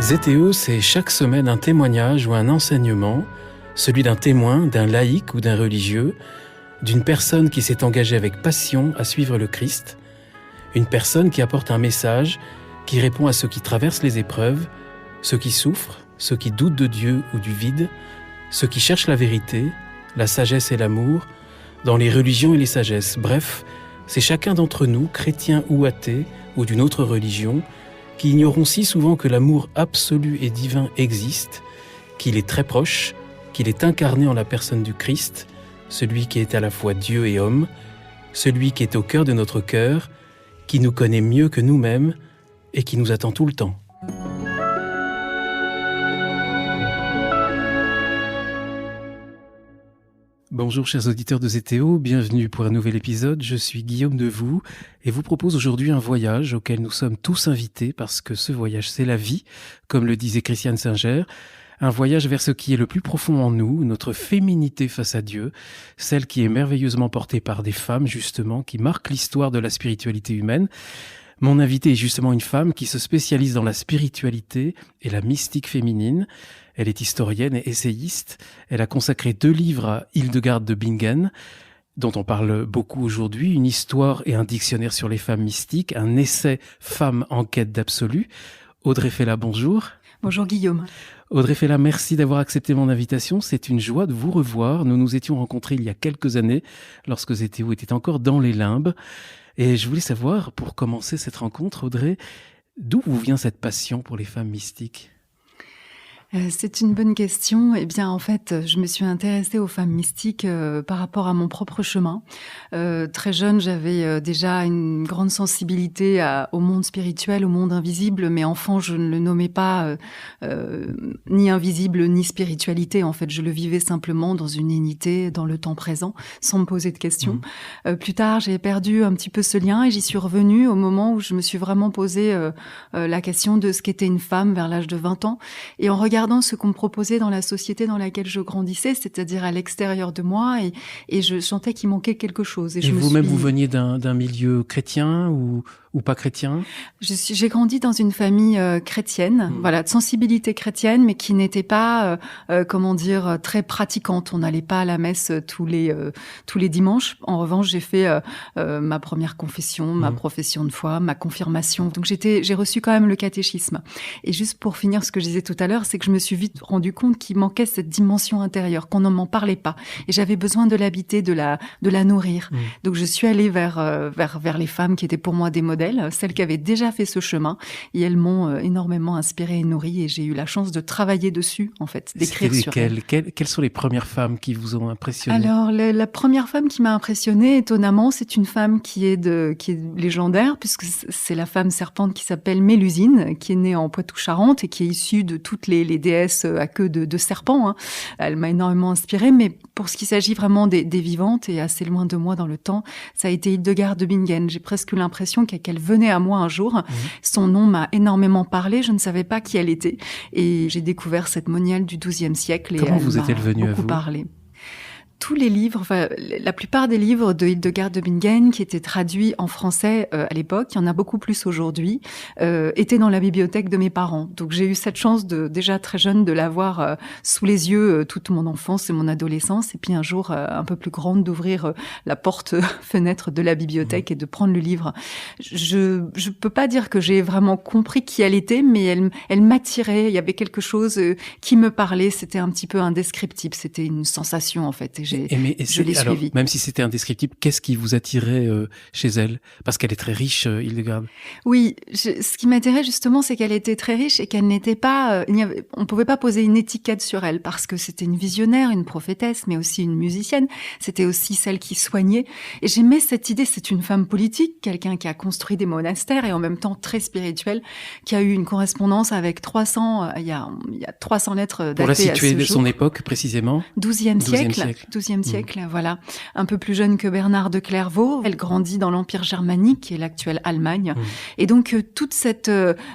ZTE, c'est chaque semaine un témoignage ou un enseignement, celui d'un témoin, d'un laïc ou d'un religieux, d'une personne qui s'est engagée avec passion à suivre le Christ, une personne qui apporte un message, qui répond à ceux qui traversent les épreuves, ceux qui souffrent, ceux qui doutent de Dieu ou du vide, ceux qui cherchent la vérité, la sagesse et l'amour, dans les religions et les sagesses. Bref, c'est chacun d'entre nous, chrétien ou athée, ou d'une autre religion, qui ignorons si souvent que l'amour absolu et divin existe, qu'il est très proche, qu'il est incarné en la personne du Christ, celui qui est à la fois Dieu et homme, celui qui est au cœur de notre cœur, qui nous connaît mieux que nous-mêmes et qui nous attend tout le temps. Bonjour chers auditeurs de ZTO, bienvenue pour un nouvel épisode, je suis Guillaume Devoux et vous propose aujourd'hui un voyage auquel nous sommes tous invités parce que ce voyage c'est la vie, comme le disait Christiane Singer, un voyage vers ce qui est le plus profond en nous, notre féminité face à Dieu, celle qui est merveilleusement portée par des femmes justement, qui marquent l'histoire de la spiritualité humaine. Mon invitée est justement une femme qui se spécialise dans la spiritualité et la mystique féminine. Elle est historienne et essayiste. Elle a consacré 2 livres à Hildegard de Bingen, dont on parle beaucoup aujourd'hui, une histoire et un dictionnaire sur les femmes mystiques, un essai Femmes en quête d'absolu. Audrey Fella, bonjour. Bonjour Guillaume. Audrey Fella, merci d'avoir accepté mon invitation. C'est une joie de vous revoir. Nous nous étions rencontrés il y a quelques années, lorsque ZTO était encore dans les limbes. Et je voulais savoir, pour commencer cette rencontre, Audrey, d'où vous vient cette passion pour les femmes mystiques ? C'est une bonne question. Eh bien, en fait, je me suis intéressée aux femmes mystiques par rapport à mon propre chemin. Très jeune, j'avais déjà une grande sensibilité au monde spirituel, au monde invisible, mais enfant, je ne le nommais pas ni invisible ni spiritualité. En fait, je le vivais simplement dans une unité, dans le temps présent, sans me poser de questions. Plus tard, j'ai perdu un petit peu ce lien et j'y suis revenue au moment où je me suis vraiment posé la question de ce qu'était une femme vers l'âge de 20 ans. Et en regardant ce qu'on me proposait dans la société dans laquelle je grandissais, c'est-à-dire à l'extérieur de moi, et je sentais qu'il manquait quelque chose. Et vous-même, vous veniez d'un milieu chrétien ou pas chrétien ? J'ai grandi dans une famille chrétienne, voilà, de sensibilité chrétienne, mais qui n'était pas, très pratiquante. On n'allait pas à la messe tous les dimanches. En revanche, j'ai fait ma première confession, ma profession de foi, ma confirmation. Donc j'ai reçu quand même le catéchisme. Et juste pour finir ce que je disais tout à l'heure, c'est que je me suis vite rendu compte qu'il manquait cette dimension intérieure, qu'on ne m'en parlait pas. Et j'avais besoin de l'habiter, de la nourrir. Donc je suis allée vers les femmes qui étaient pour moi des modèles, celles qui avaient déjà fait ce chemin, et elles m'ont énormément inspirée et nourrie, et j'ai eu la chance de travailler dessus, en fait, d'écrire sur elles. Quelles sont les premières femmes qui vous ont impressionné ? Alors, la première femme qui m'a impressionnée, étonnamment, c'est une femme qui est légendaire, puisque c'est la femme serpente qui s'appelle Mélusine, qui est née en Poitou-Charentes et qui est issue de toutes les déesses à queue de serpent, hein. Elle m'a énormément inspirée, mais pour ce qui s'agit vraiment des vivantes et assez loin de moi dans le temps, ça a été Hildegard de Bingen. J'ai presque eu l'impression qu'elle venait à moi un jour. Son nom m'a énormément parlé. Je ne savais pas qui elle était. Et j'ai découvert cette moniale du XIIe siècle. Comment vous est-elle venue à vous ? Parlé. Tous les livres, la plupart des livres de Hildegard de Bingen qui étaient traduits en français à l'époque, il y en a beaucoup plus aujourd'hui, étaient dans la bibliothèque de mes parents. Donc j'ai eu cette chance déjà très jeune de l'avoir sous les yeux toute mon enfance et mon adolescence, et puis un jour un peu plus grande d'ouvrir la porte-fenêtre de la bibliothèque et de prendre le livre. Je peux pas dire que j'ai vraiment compris qui elle était, mais elle m'attirait. Il y avait quelque chose qui me parlait. C'était un petit peu indescriptible. C'était une sensation en fait. Je l'ai suivie. Même si c'était indescriptible, qu'est-ce qui vous attirait chez elle ? Parce qu'elle est très riche, Hildegard. Oui, ce qui m'attirait justement, c'est qu'elle était très riche et qu'elle n'était pas... on pouvait pas poser une étiquette sur elle parce que c'était une visionnaire, une prophétesse, mais aussi une musicienne. C'était aussi celle qui soignait. Et j'aimais cette idée, c'est une femme politique, quelqu'un qui a construit des monastères et en même temps très spirituelle, qui a eu une correspondance avec 300... Il y a 300 lettres datées à ce jour. Pour la situer de son époque, précisément. 12e siècle. XIIe siècle, voilà. Un peu plus jeune que Bernard de Clairvaux. Elle grandit dans l'Empire germanique, qui est l'actuelle Allemagne. Et donc, toute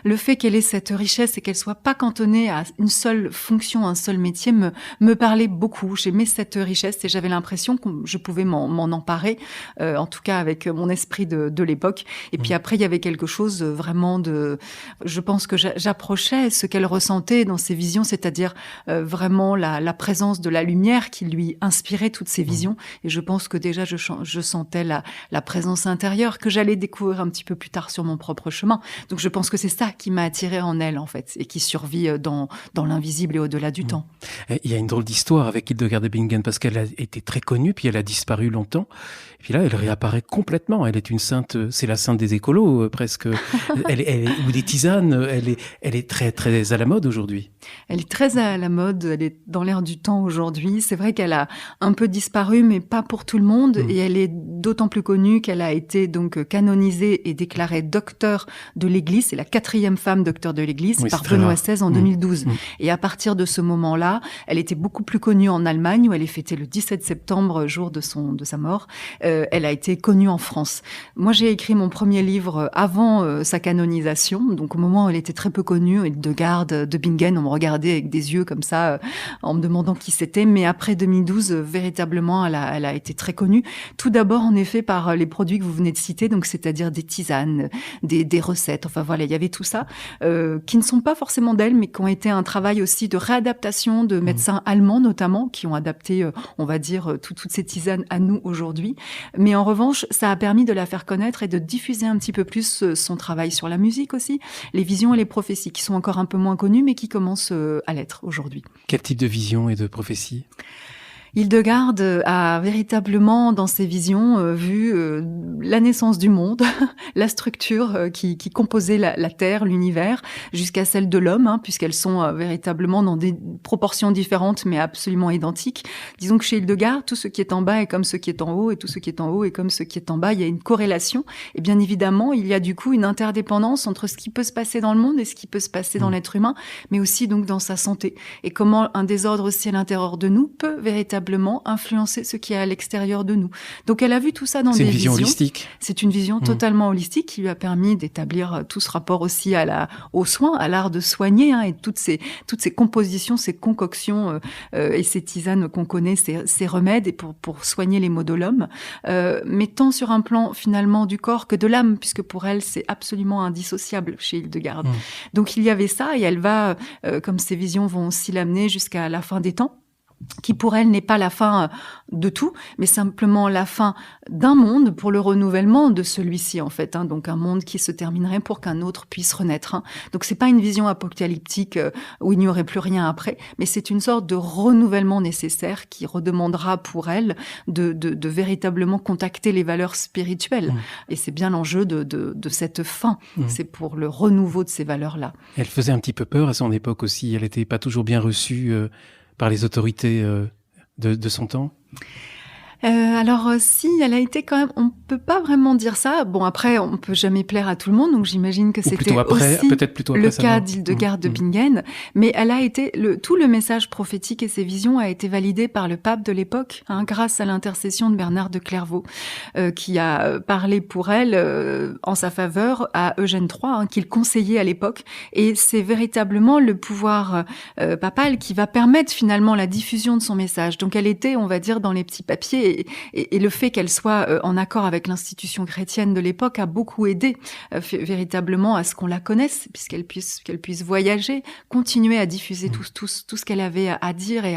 le fait qu'elle ait cette richesse et qu'elle soit pas cantonnée à une seule fonction, un seul métier, me parlait beaucoup. J'aimais cette richesse et j'avais l'impression que je pouvais m'en emparer, en tout cas avec mon esprit de l'époque. Et puis après, il y avait quelque chose vraiment je pense que j'approchais ce qu'elle ressentait dans ses visions, c'est-à-dire vraiment la présence de la lumière qui lui inspirait toutes ces visions. Et je pense que déjà, je sentais la présence intérieure que j'allais découvrir un petit peu plus tard sur mon propre chemin. Donc je pense que c'est ça qui m'a attirée en elle, en fait, et qui survit dans l'invisible et au-delà du temps. Il y a une drôle d'histoire avec Hildegard de Bingen, parce qu'elle a été très connue, puis elle a disparu longtemps. Et puis là, elle réapparaît complètement. Elle est une sainte, c'est la sainte des écolos, presque. Ou des tisanes. Elle est très, très à la mode aujourd'hui. Elle est très à la mode. Elle est dans l'air du temps aujourd'hui. C'est vrai qu'elle a un peu disparu, mais pas pour tout le monde. Et elle est d'autant plus connue qu'elle a été donc canonisée et déclarée docteur de l'Église. C'est la 4e femme docteur de l'Église par Benoît XVI en 2012. Et à partir de ce moment-là, elle était beaucoup plus connue en Allemagne, où elle est fêtée le 17 septembre, jour de sa mort. Elle a été connue en France. Moi, j'ai écrit mon premier livre avant sa canonisation, donc au moment où elle était très peu connue. Hildegard de Bingen, on me regardait avec des yeux comme ça, en me demandant qui c'était. Mais après 2012, véritablement, elle a été très connue. Tout d'abord, en effet, par les produits que vous venez de citer, donc c'est-à-dire des tisanes, des recettes. Enfin voilà, il y avait tout ça, qui ne sont pas forcément d'elle, mais qui ont été un travail aussi de réadaptation de médecins allemands notamment, qui ont adapté, on va dire, toutes ces tisanes à nous aujourd'hui. Mais en revanche, ça a permis de la faire connaître et de diffuser un petit peu plus son travail sur la musique aussi, les visions et les prophéties, qui sont encore un peu moins connues, mais qui commencent à l'être aujourd'hui. Quel type de vision et de prophétie ? Hildegard a véritablement, dans ses visions, vu la naissance du monde, la structure qui composait la Terre, l'univers, jusqu'à celle de l'homme, puisqu'elles sont véritablement dans des proportions différentes, mais absolument identiques. Disons que chez Hildegard, tout ce qui est en bas est comme ce qui est en haut, et tout ce qui est en haut est comme ce qui est en bas. Il y a une corrélation, et bien évidemment, il y a du coup une interdépendance entre ce qui peut se passer dans le monde et ce qui peut se passer dans l'être humain, mais aussi donc dans sa santé. Et comment un désordre aussi à l'intérieur de nous peut véritablement influencer ce qui est à l'extérieur de nous. Donc elle a vu tout ça dans des visions. C'est une vision holistique. C'est une vision totalement holistique qui lui a permis d'établir tout ce rapport aussi aux soins, à l'art de soigner, et toutes ces compositions, ces concoctions et ces tisanes qu'on connaît, ces remèdes et pour soigner les maux de l'homme, mais tant sur un plan finalement du corps que de l'âme, puisque pour elle c'est absolument indissociable chez Hildegard. Donc il y avait ça, et elle va, comme ces visions vont aussi l'amener jusqu'à la fin des temps, qui pour elle n'est pas la fin de tout, mais simplement la fin d'un monde pour le renouvellement de celui-ci, en fait. Donc un monde qui se terminerait pour qu'un autre puisse renaître. Donc c'est pas une vision apocalyptique où il n'y aurait plus rien après, mais c'est une sorte de renouvellement nécessaire qui redemandera pour elle de véritablement contacter les valeurs spirituelles. Et c'est bien l'enjeu de cette fin. C'est pour le renouveau de ces valeurs-là. Elle faisait un petit peu peur à son époque aussi. Elle n'était pas toujours bien reçue par les autorités de son temps. Alors si, elle a été quand même, on peut pas vraiment dire ça. Bon, après, on peut jamais plaire à tout le monde, donc j'imagine que c'était aussi le cas d'Hildegard de Bingen. Mais elle a été, tout le message prophétique et ses visions a été validé par le pape de l'époque, grâce à l'intercession de Bernard de Clairvaux, qui a parlé pour elle en sa faveur à Eugène III, qu'il conseillait à l'époque. Et c'est véritablement le pouvoir papal qui va permettre finalement la diffusion de son message. Donc elle était, on va dire, dans les petits papiers. Et le fait qu'elle soit en accord avec l'institution chrétienne de l'époque a beaucoup aidé véritablement à ce qu'on la connaisse, puisqu'elle puisse voyager, continuer à diffuser tout ce qu'elle avait à dire et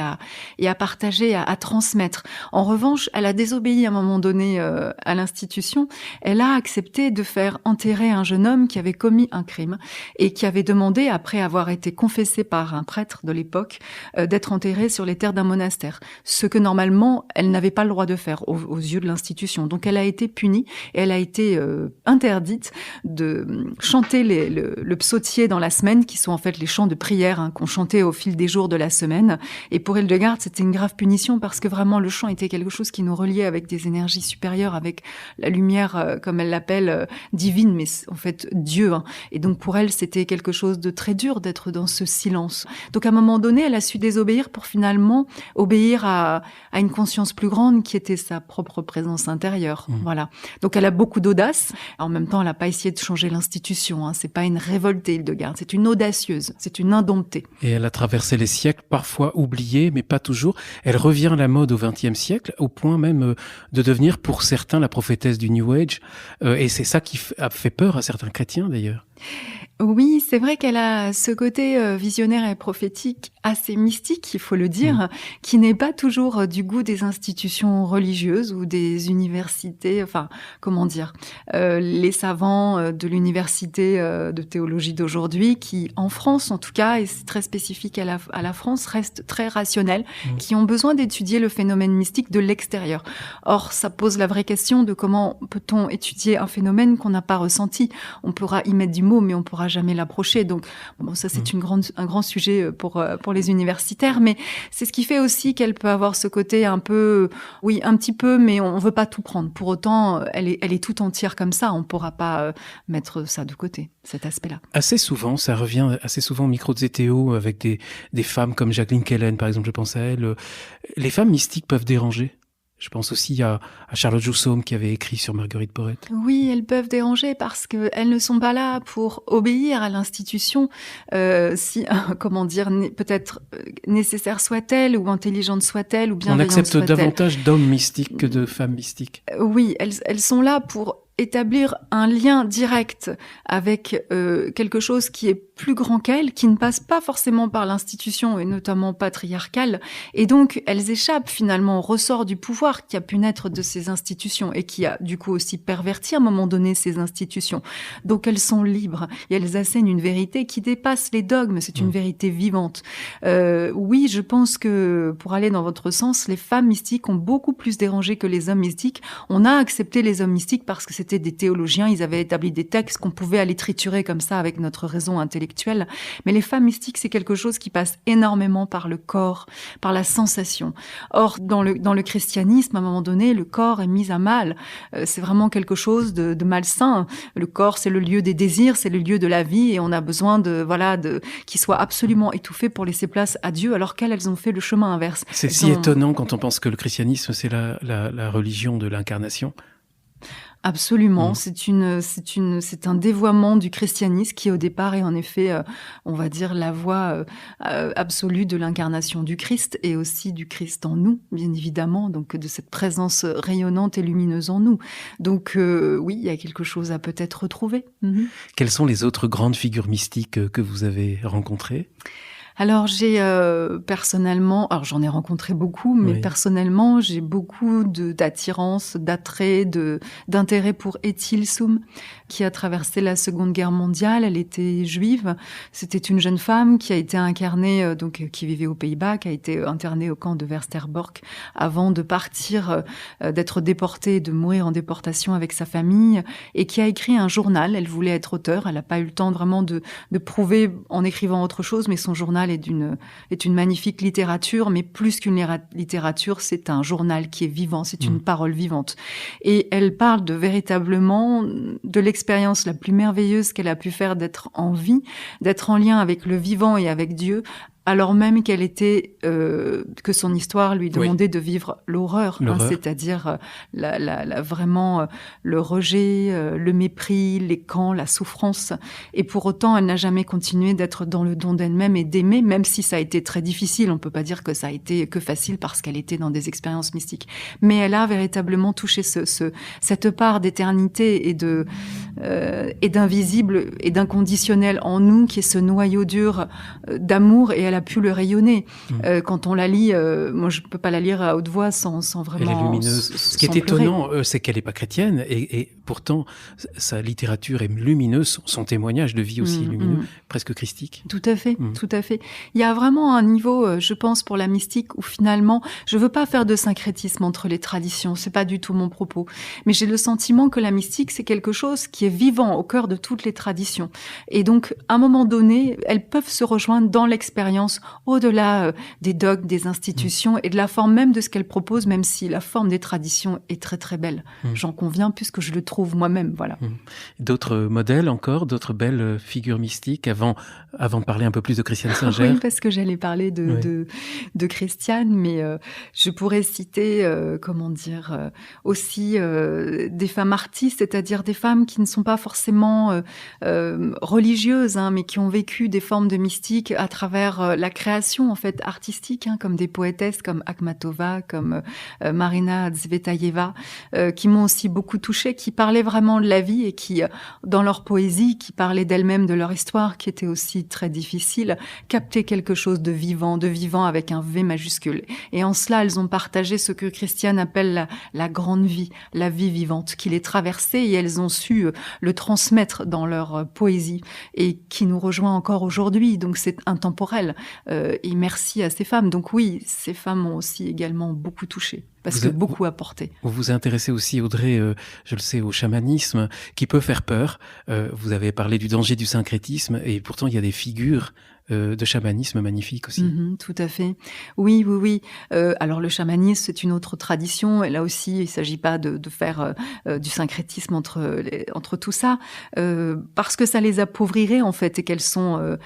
à partager, à transmettre. En revanche, elle a désobéi à un moment donné à l'institution. Elle a accepté de faire enterrer un jeune homme qui avait commis un crime et qui avait demandé, après avoir été confessé par un prêtre de l'époque, d'être enterré sur les terres d'un monastère. Ce que normalement, elle n'avait pas le droit droit de faire aux yeux de l'institution. Donc elle a été punie et elle a été interdite de chanter le psautier dans la semaine, qui sont en fait les chants de prière qu'on chantait au fil des jours de la semaine. Et pour Hildegard, c'était une grave punition parce que vraiment le chant était quelque chose qui nous reliait avec des énergies supérieures, avec la lumière, comme elle l'appelle, divine, mais en fait Dieu. Et donc pour elle, c'était quelque chose de très dur d'être dans ce silence. Donc à un moment donné, elle a su désobéir pour finalement obéir à une conscience plus grande qui était sa propre présence intérieure. Voilà. Donc elle a beaucoup d'audace. En même temps, elle n'a pas essayé de changer l'institution. C'est pas une révoltée, Hildegard. C'est une audacieuse. C'est une indomptée. Et elle a traversé les siècles, parfois oubliée, mais pas toujours. Elle revient à la mode au XXe siècle, au point même de devenir, pour certains, la prophétesse du New Age. Et c'est ça qui a fait peur à certains chrétiens, d'ailleurs. Oui, c'est vrai qu'elle a ce côté visionnaire et prophétique assez mystique, il faut le dire, qui n'est pas toujours du goût des institutions religieuses ou des universités, enfin, comment dire, les savants de l'université de théologie d'aujourd'hui, qui, en France en tout cas, et c'est très spécifique à la France, restent très rationnels, qui ont besoin d'étudier le phénomène mystique de l'extérieur. Or, ça pose la vraie question de comment peut-on étudier un phénomène qu'on n'a pas ressenti. On pourra y mettre du mot, mais on pourra jamais l'approcher. Donc, bon, ça, c'est un grand sujet pour les universitaires, mais c'est ce qui fait aussi qu'elle peut avoir ce côté un peu, oui, un petit peu, mais on veut pas tout prendre. Pour autant, elle est tout entière comme ça. On pourra pas mettre ça de côté, cet aspect-là. Assez souvent, ça revient assez souvent au micro de Zétéo avec des femmes comme Jacqueline Kellen, par exemple, je pense à elle. Les femmes mystiques peuvent déranger. Je pense aussi à Charlotte Joussaume qui avait écrit sur Marguerite Porete. Oui, elles peuvent déranger parce qu'elles ne sont pas là pour obéir à l'institution, comment dire, peut-être nécessaire soit-elle ou intelligente soit-elle ou bienveillante soit-elle. On accepte davantage d'hommes mystiques que de femmes mystiques. Oui, elles sont là pour établir un lien direct avec quelque chose qui est plus grand qu'elles, qui ne passe pas forcément par l'institution et notamment patriarcale, et donc elles échappent finalement au ressort du pouvoir qui a pu naître de ces institutions et qui a du coup aussi perverti à un moment donné ces institutions. Donc elles sont libres et elles assènent une vérité qui dépasse les dogmes, c'est une vérité vivante. Oui, je pense que pour aller dans votre sens, les femmes mystiques ont beaucoup plus dérangé que les hommes mystiques. On a accepté les hommes mystiques parce que c'était des théologiens, ils avaient établi des textes qu'on pouvait aller triturer comme ça avec notre raison intellectuelle. Mais les femmes mystiques, c'est quelque chose qui passe énormément par le corps, par la sensation. Or, dans le christianisme, à un moment donné, le corps est mis à mal. C'est vraiment quelque chose de malsain. Le corps, c'est le lieu des désirs, c'est le lieu de la vie, et on a besoin qu'il soit absolument étouffé pour laisser place à Dieu, alors qu'elles ont fait le chemin inverse. C'est si étonnant quand on pense que le christianisme, c'est la religion de l'incarnation. Absolument, c'est un dévoiement du christianisme qui au départ est en effet, on va dire, la voie absolue de l'incarnation du Christ et aussi du Christ en nous, bien évidemment, donc de cette présence rayonnante et lumineuse en nous. Donc oui, il y a quelque chose à peut-être retrouver. Quelles sont les autres grandes figures mystiques que vous avez rencontrées ? Alors j'ai personnellement, alors j'en ai rencontré beaucoup, mais personnellement j'ai beaucoup d'attirance, d'attrait, d'intérêt pour Ethel Soum, qui a traversé la Seconde Guerre mondiale. Elle était juive. C'était une jeune femme qui a été internée, qui vivait aux Pays-Bas, qui a été internée au camp de Westerbork avant de partir, d'être déportée, de mourir en déportation avec sa famille, et qui a écrit un journal. Elle voulait être auteure. Elle n'a pas eu le temps vraiment de prouver en écrivant autre chose, mais son journal est une magnifique littérature, mais plus qu'une littérature, c'est un journal qui est vivant, c'est une parole vivante. Et elle parle véritablement de l'expérience la plus merveilleuse qu'elle a pu faire d'être en vie, d'être en lien avec le vivant et avec Dieu, alors même qu'elle était que son histoire lui demandait de vivre l'horreur, c'est-à-dire vraiment le rejet, le mépris, les camps, la souffrance. Et pour autant, elle n'a jamais continué d'être dans le don d'elle-même et d'aimer, même si ça a été très difficile. On peut pas dire que ça a été que facile parce qu'elle était dans des expériences mystiques. Mais elle a véritablement touché cette part d'éternité et et d'invisible et d'inconditionnel en nous, qui est ce noyau dur d'amour, et elle a pu le rayonner. Quand on la lit, moi je peux pas la lire à haute voix sans vraiment... Elle est lumineuse. Ce qui est étonnant, c'est qu'elle n'est pas chrétienne, et pourtant sa littérature est lumineuse, son témoignage de vie aussi est lumineux, presque christique. Tout à fait, tout à fait. Il y a vraiment un niveau, je pense, pour la mystique, où finalement, je veux pas faire de syncrétisme entre les traditions, c'est pas du tout mon propos, mais j'ai le sentiment que la mystique, c'est quelque chose qui est vivant au cœur de toutes les traditions. Et donc, à un moment donné, elles peuvent se rejoindre dans l'expérience, au-delà des dogmes, des institutions, et de la forme même de ce qu'elles proposent, même si la forme des traditions est très très belle. J'en conviens, puisque je le trouve moi-même, voilà. D'autres modèles encore, d'autres belles figures mystiques, avant de parler un peu plus de Christiane Singer? Oui, parce que j'allais parler de Christiane, mais je pourrais citer, aussi des femmes artistes, c'est-à-dire des femmes qui ne sont pas forcément religieuses, mais qui ont vécu des formes de mystique à travers la création en fait artistique, comme des poétesses comme Akhmatova, comme Marina Tsvetaeva, qui m'ont aussi beaucoup touchée, qui parlaient vraiment de la vie et qui, dans leur poésie, qui parlaient d'elles-mêmes, de leur histoire, qui était aussi très difficile, captaient quelque chose de vivant avec un V majuscule. Et en cela, elles ont partagé ce que Christiane appelle la grande vie, la vie vivante, qui les traversait, et elles ont su le transmettre dans leur poésie, et qui nous rejoint encore aujourd'hui. Donc c'est intemporel. Et merci à ces femmes. Donc oui, ces femmes m'ont aussi également beaucoup touchée, parce que beaucoup apporté. Vous vous intéressez aussi, Audrey, je le sais, au chamanisme, qui peut faire peur. Vous avez parlé du danger du syncrétisme, et pourtant il y a des figures de chamanisme magnifiques aussi. Tout à fait. Oui. Alors le chamanisme, c'est une autre tradition, et là aussi, il ne s'agit pas de faire du syncrétisme entre tout ça, parce que ça les appauvrirait en fait, et qu'elles sont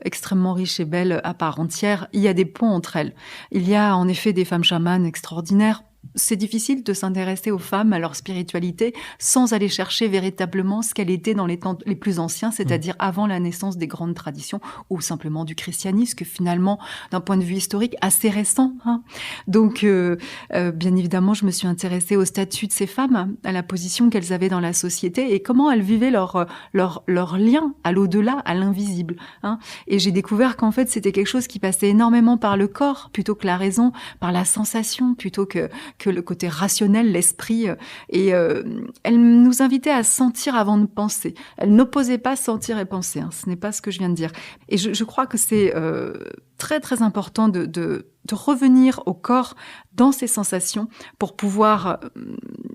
extrêmement riches et belles à part entière. Il y a des ponts entre elles. Il y a en effet des femmes chamanes extraordinaires. C'est difficile de s'intéresser aux femmes, à leur spiritualité, sans aller chercher véritablement ce qu'elle était dans les temps les plus anciens, c'est-à-dire avant la naissance des grandes traditions, ou simplement du christianisme, que finalement, d'un point de vue historique, assez récent. Donc, bien évidemment, je me suis intéressée au statut de ces femmes, à la position qu'elles avaient dans la société, et comment elles vivaient leur lien à l'au-delà, à l'invisible. Et j'ai découvert qu'en fait, c'était quelque chose qui passait énormément par le corps, plutôt que la raison, par la sensation, plutôt que le côté rationnel, l'esprit. Et elle nous invitait à sentir avant de penser. Elle n'opposait pas sentir et penser. Ce n'est pas ce que je viens de dire. Et je crois que c'est très très important de revenir au corps dans ses sensations pour pouvoir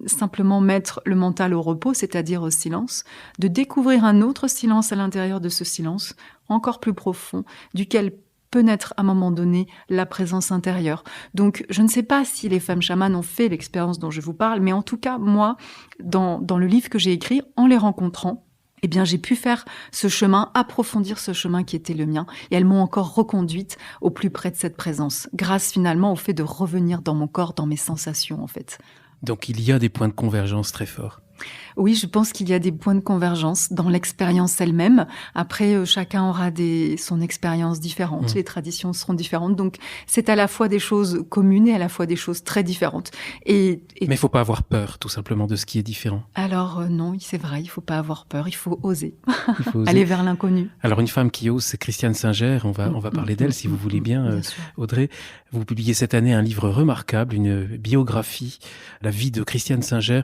simplement mettre le mental au repos, c'est-à-dire au silence, de découvrir un autre silence à l'intérieur de ce silence, encore plus profond, duquel peut naître à un moment donné la présence intérieure. Donc, je ne sais pas si les femmes chamanes ont fait l'expérience dont je vous parle, mais en tout cas, moi, dans le livre que j'ai écrit, en les rencontrant, eh bien, j'ai pu faire ce chemin, approfondir ce chemin qui était le mien, et elles m'ont encore reconduite au plus près de cette présence, grâce finalement au fait de revenir dans mon corps, dans mes sensations, en fait. Donc, il y a des points de convergence très forts. Oui, je pense qu'il y a des points de convergence dans l'expérience elle-même. Après, chacun aura son expérience différente. Les traditions seront différentes. Donc, c'est à la fois des choses communes et à la fois des choses très différentes. Mais il ne faut pas avoir peur, tout simplement, de ce qui est différent. Alors, non, c'est vrai, il ne faut pas avoir peur. Il faut oser. Aller vers l'inconnu. Alors, une femme qui ose, c'est Christiane Singer. On va parler d'elle, si vous voulez bien Audrey. Vous publiez cette année un livre remarquable, une biographie, la vie de Christiane Singer.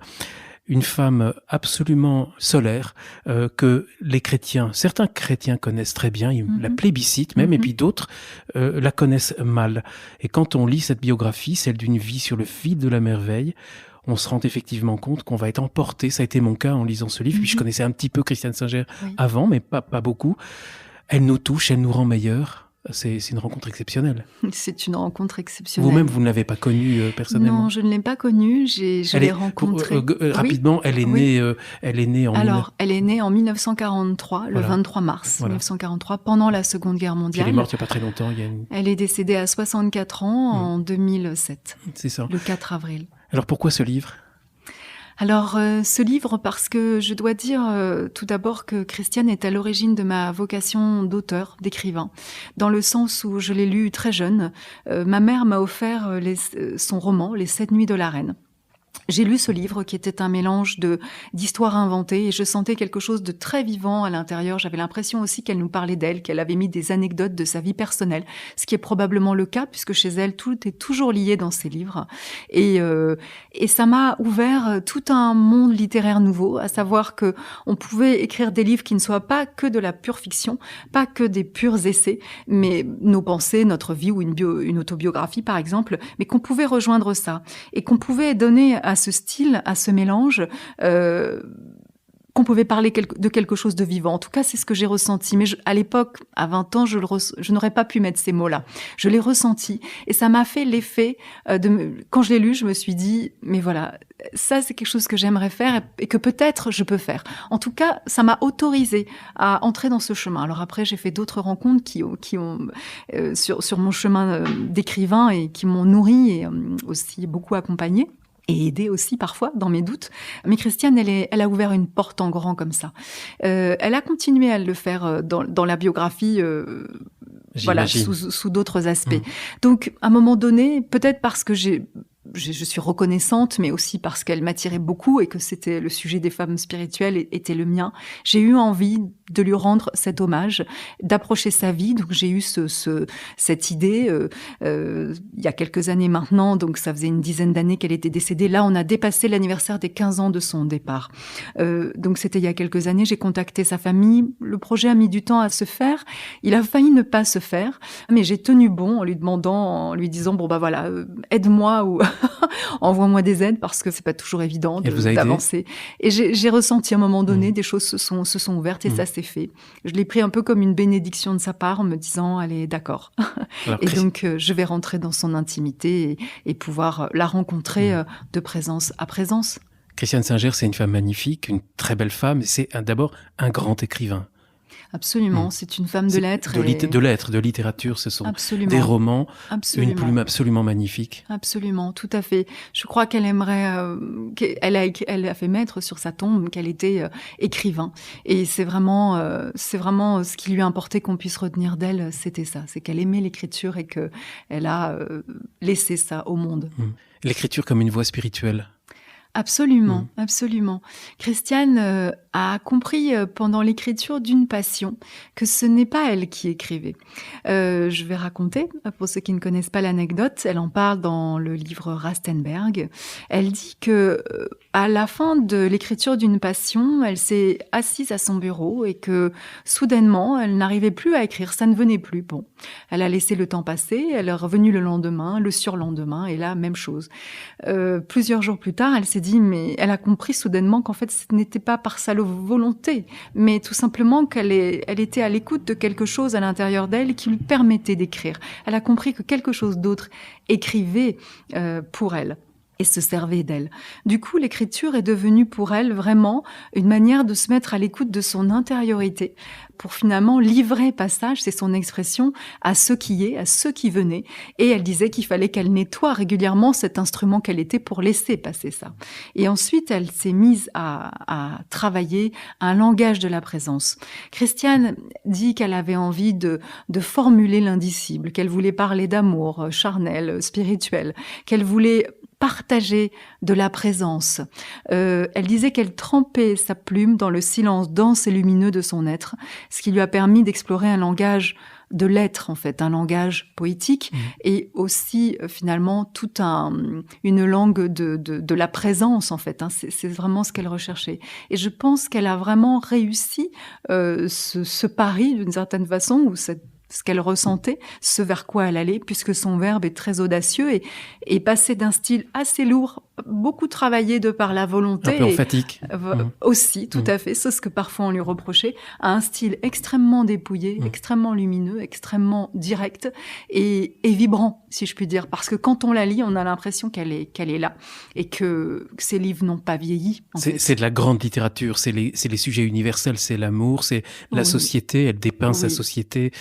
Une femme absolument solaire que les chrétiens, certains chrétiens connaissent très bien, ils la plébiscitent même, et puis d'autres la connaissent mal. Et quand on lit cette biographie, celle d'une vie sur le fil de la merveille, on se rend effectivement compte qu'on va être emporté. Ça a été mon cas en lisant ce livre. Puis je connaissais un petit peu Christiane Singer avant, mais pas beaucoup. Elle nous touche, elle nous rend meilleurs. C'est une rencontre exceptionnelle. C'est une rencontre exceptionnelle. Vous-même, vous ne l'avez pas connue personnellement? Non, je ne l'ai pas connue. Je l'ai rencontrée. Rapidement, elle est née en... Alors, elle est née en 1943, le 23 mars 1943, pendant la Seconde Guerre mondiale. Elle est morte il n'y a pas très longtemps. Elle est décédée à 64 ans en 2007. C'est ça. Le 4 avril. Alors, pourquoi ce livre ? Alors, ce livre, parce que je dois dire tout d'abord que Christiane est à l'origine de ma vocation d'auteur, d'écrivain, dans le sens où je l'ai lu très jeune. Ma mère m'a offert son roman, Les 7 nuits de la reine. J'ai lu ce livre qui était un mélange d'histoires inventées et je sentais quelque chose de très vivant à l'intérieur. J'avais l'impression aussi qu'elle nous parlait d'elle, qu'elle avait mis des anecdotes de sa vie personnelle, ce qui est probablement le cas puisque chez elle, tout est toujours lié dans ses livres. Et ça m'a ouvert tout un monde littéraire nouveau, à savoir que on pouvait écrire des livres qui ne soient pas que de la pure fiction, pas que des purs essais, mais nos pensées, notre vie ou une autobiographie par exemple, mais qu'on pouvait rejoindre ça et qu'on pouvait donner à ce style, à ce mélange, qu'on pouvait parler de quelque chose de vivant. En tout cas, c'est ce que j'ai ressenti. Mais à l'époque, à 20 ans, je n'aurais pas pu mettre ces mots-là. Je l'ai ressenti et ça m'a fait l'effet quand je l'ai lu, je me suis dit, mais voilà, ça c'est quelque chose que j'aimerais faire et que peut-être je peux faire. En tout cas, ça m'a autorisée à entrer dans ce chemin. Alors après, j'ai fait d'autres rencontres qui ont sur mon chemin d'écrivain et qui m'ont nourri et aussi beaucoup accompagnée. Et aidé aussi parfois dans mes doutes. Mais Christiane, elle a ouvert une porte en grand comme ça. Elle a continué à le faire dans la biographie, voilà, sous d'autres aspects. Donc, à un moment donné, peut-être parce que je suis reconnaissante, mais aussi parce qu'elle m'attirait beaucoup et que c'était le sujet des femmes spirituelles était le mien. J'ai eu envie de lui rendre cet hommage, d'approcher sa vie. Donc j'ai eu cette idée il y a quelques années maintenant. Donc ça faisait une dizaine d'années qu'elle était décédée. Là, on a dépassé l'anniversaire des 15 ans de son départ. Donc c'était il y a quelques années. J'ai contacté sa famille. Le projet a mis du temps à se faire. Il a failli ne pas se faire, mais j'ai tenu bon en lui disant bon bah voilà, aide-moi ou envoie-moi des aides parce que c'est pas toujours évident d'avancer. Et j'ai ressenti à un moment donné des choses se sont ouvertes et ça s'est fait. Je l'ai pris un peu comme une bénédiction de sa part en me disant allez d'accord. Alors, et donc je vais rentrer dans son intimité et pouvoir la rencontrer de présence à présence. Christiane Singer, c'est une femme magnifique, une très belle femme, c'est d'abord un grand écrivain. Absolument, c'est une femme de lettres. De littérature, ce sont des romans, une plume absolument magnifique. Absolument, tout à fait. Je crois qu'elle aimerait, elle a fait mettre sur sa tombe qu'elle était écrivain. Et c'est vraiment ce qui lui importait qu'on puisse retenir d'elle, c'était ça. C'est qu'elle aimait l'écriture et qu'elle a laissé ça au monde. L'écriture comme une voie spirituelle. Absolument, absolument. Christiane a compris pendant l'écriture d'une passion que ce n'est pas elle qui écrivait. Je vais raconter, pour ceux qui ne connaissent pas l'anecdote, elle en parle dans le livre Rastenberg. Elle dit que à la fin de l'écriture d'une passion, elle s'est assise à son bureau et que soudainement, elle n'arrivait plus à écrire, ça ne venait plus. Bon, elle a laissé le temps passer, elle est revenue le lendemain, le surlendemain, et là, même chose. Plusieurs jours plus tard, elle s'est dit, mais elle a compris soudainement qu'en fait, ce n'était pas par sa volonté, mais tout simplement qu'elle était à l'écoute de quelque chose à l'intérieur d'elle qui lui permettait d'écrire. Elle a compris que quelque chose d'autre écrivait pour elle et se servait d'elle. Du coup, l'écriture est devenue pour elle vraiment une manière de se mettre à l'écoute de son intériorité pour finalement livrer passage, c'est son expression, à ce qui est, à ce qui venait. Et elle disait qu'il fallait qu'elle nettoie régulièrement cet instrument qu'elle était pour laisser passer ça. Et ensuite, elle s'est mise à travailler un langage de la présence. Christiane dit qu'elle avait envie de formuler l'indicible, qu'elle voulait parler d'amour charnel, spirituel, qu'elle voulait partager de la présence. Elle disait qu'elle trempait sa plume dans le silence dense et lumineux de son être, ce qui lui a permis d'explorer un langage de l'être, en fait, un langage poétique et aussi, finalement, toute une langue de la présence, en fait. C'est vraiment ce qu'elle recherchait. Et je pense qu'elle a vraiment réussi ce pari, d'une certaine façon, ou ce qu'elle ressentait, ce vers quoi elle allait, puisque son verbe est très audacieux et passé d'un style assez lourd, beaucoup travaillé de par la volonté. Un peu emphatique. Aussi, tout à fait, c'est ce que parfois on lui reprochait, à un style extrêmement dépouillé, extrêmement lumineux, extrêmement direct et vibrant, si je puis dire. Parce que quand on la lit, on a l'impression qu'elle est là et que ses livres n'ont pas vieilli. C'est de la grande littérature, c'est les sujets universels, c'est l'amour, c'est la société, elle dépeint sa société,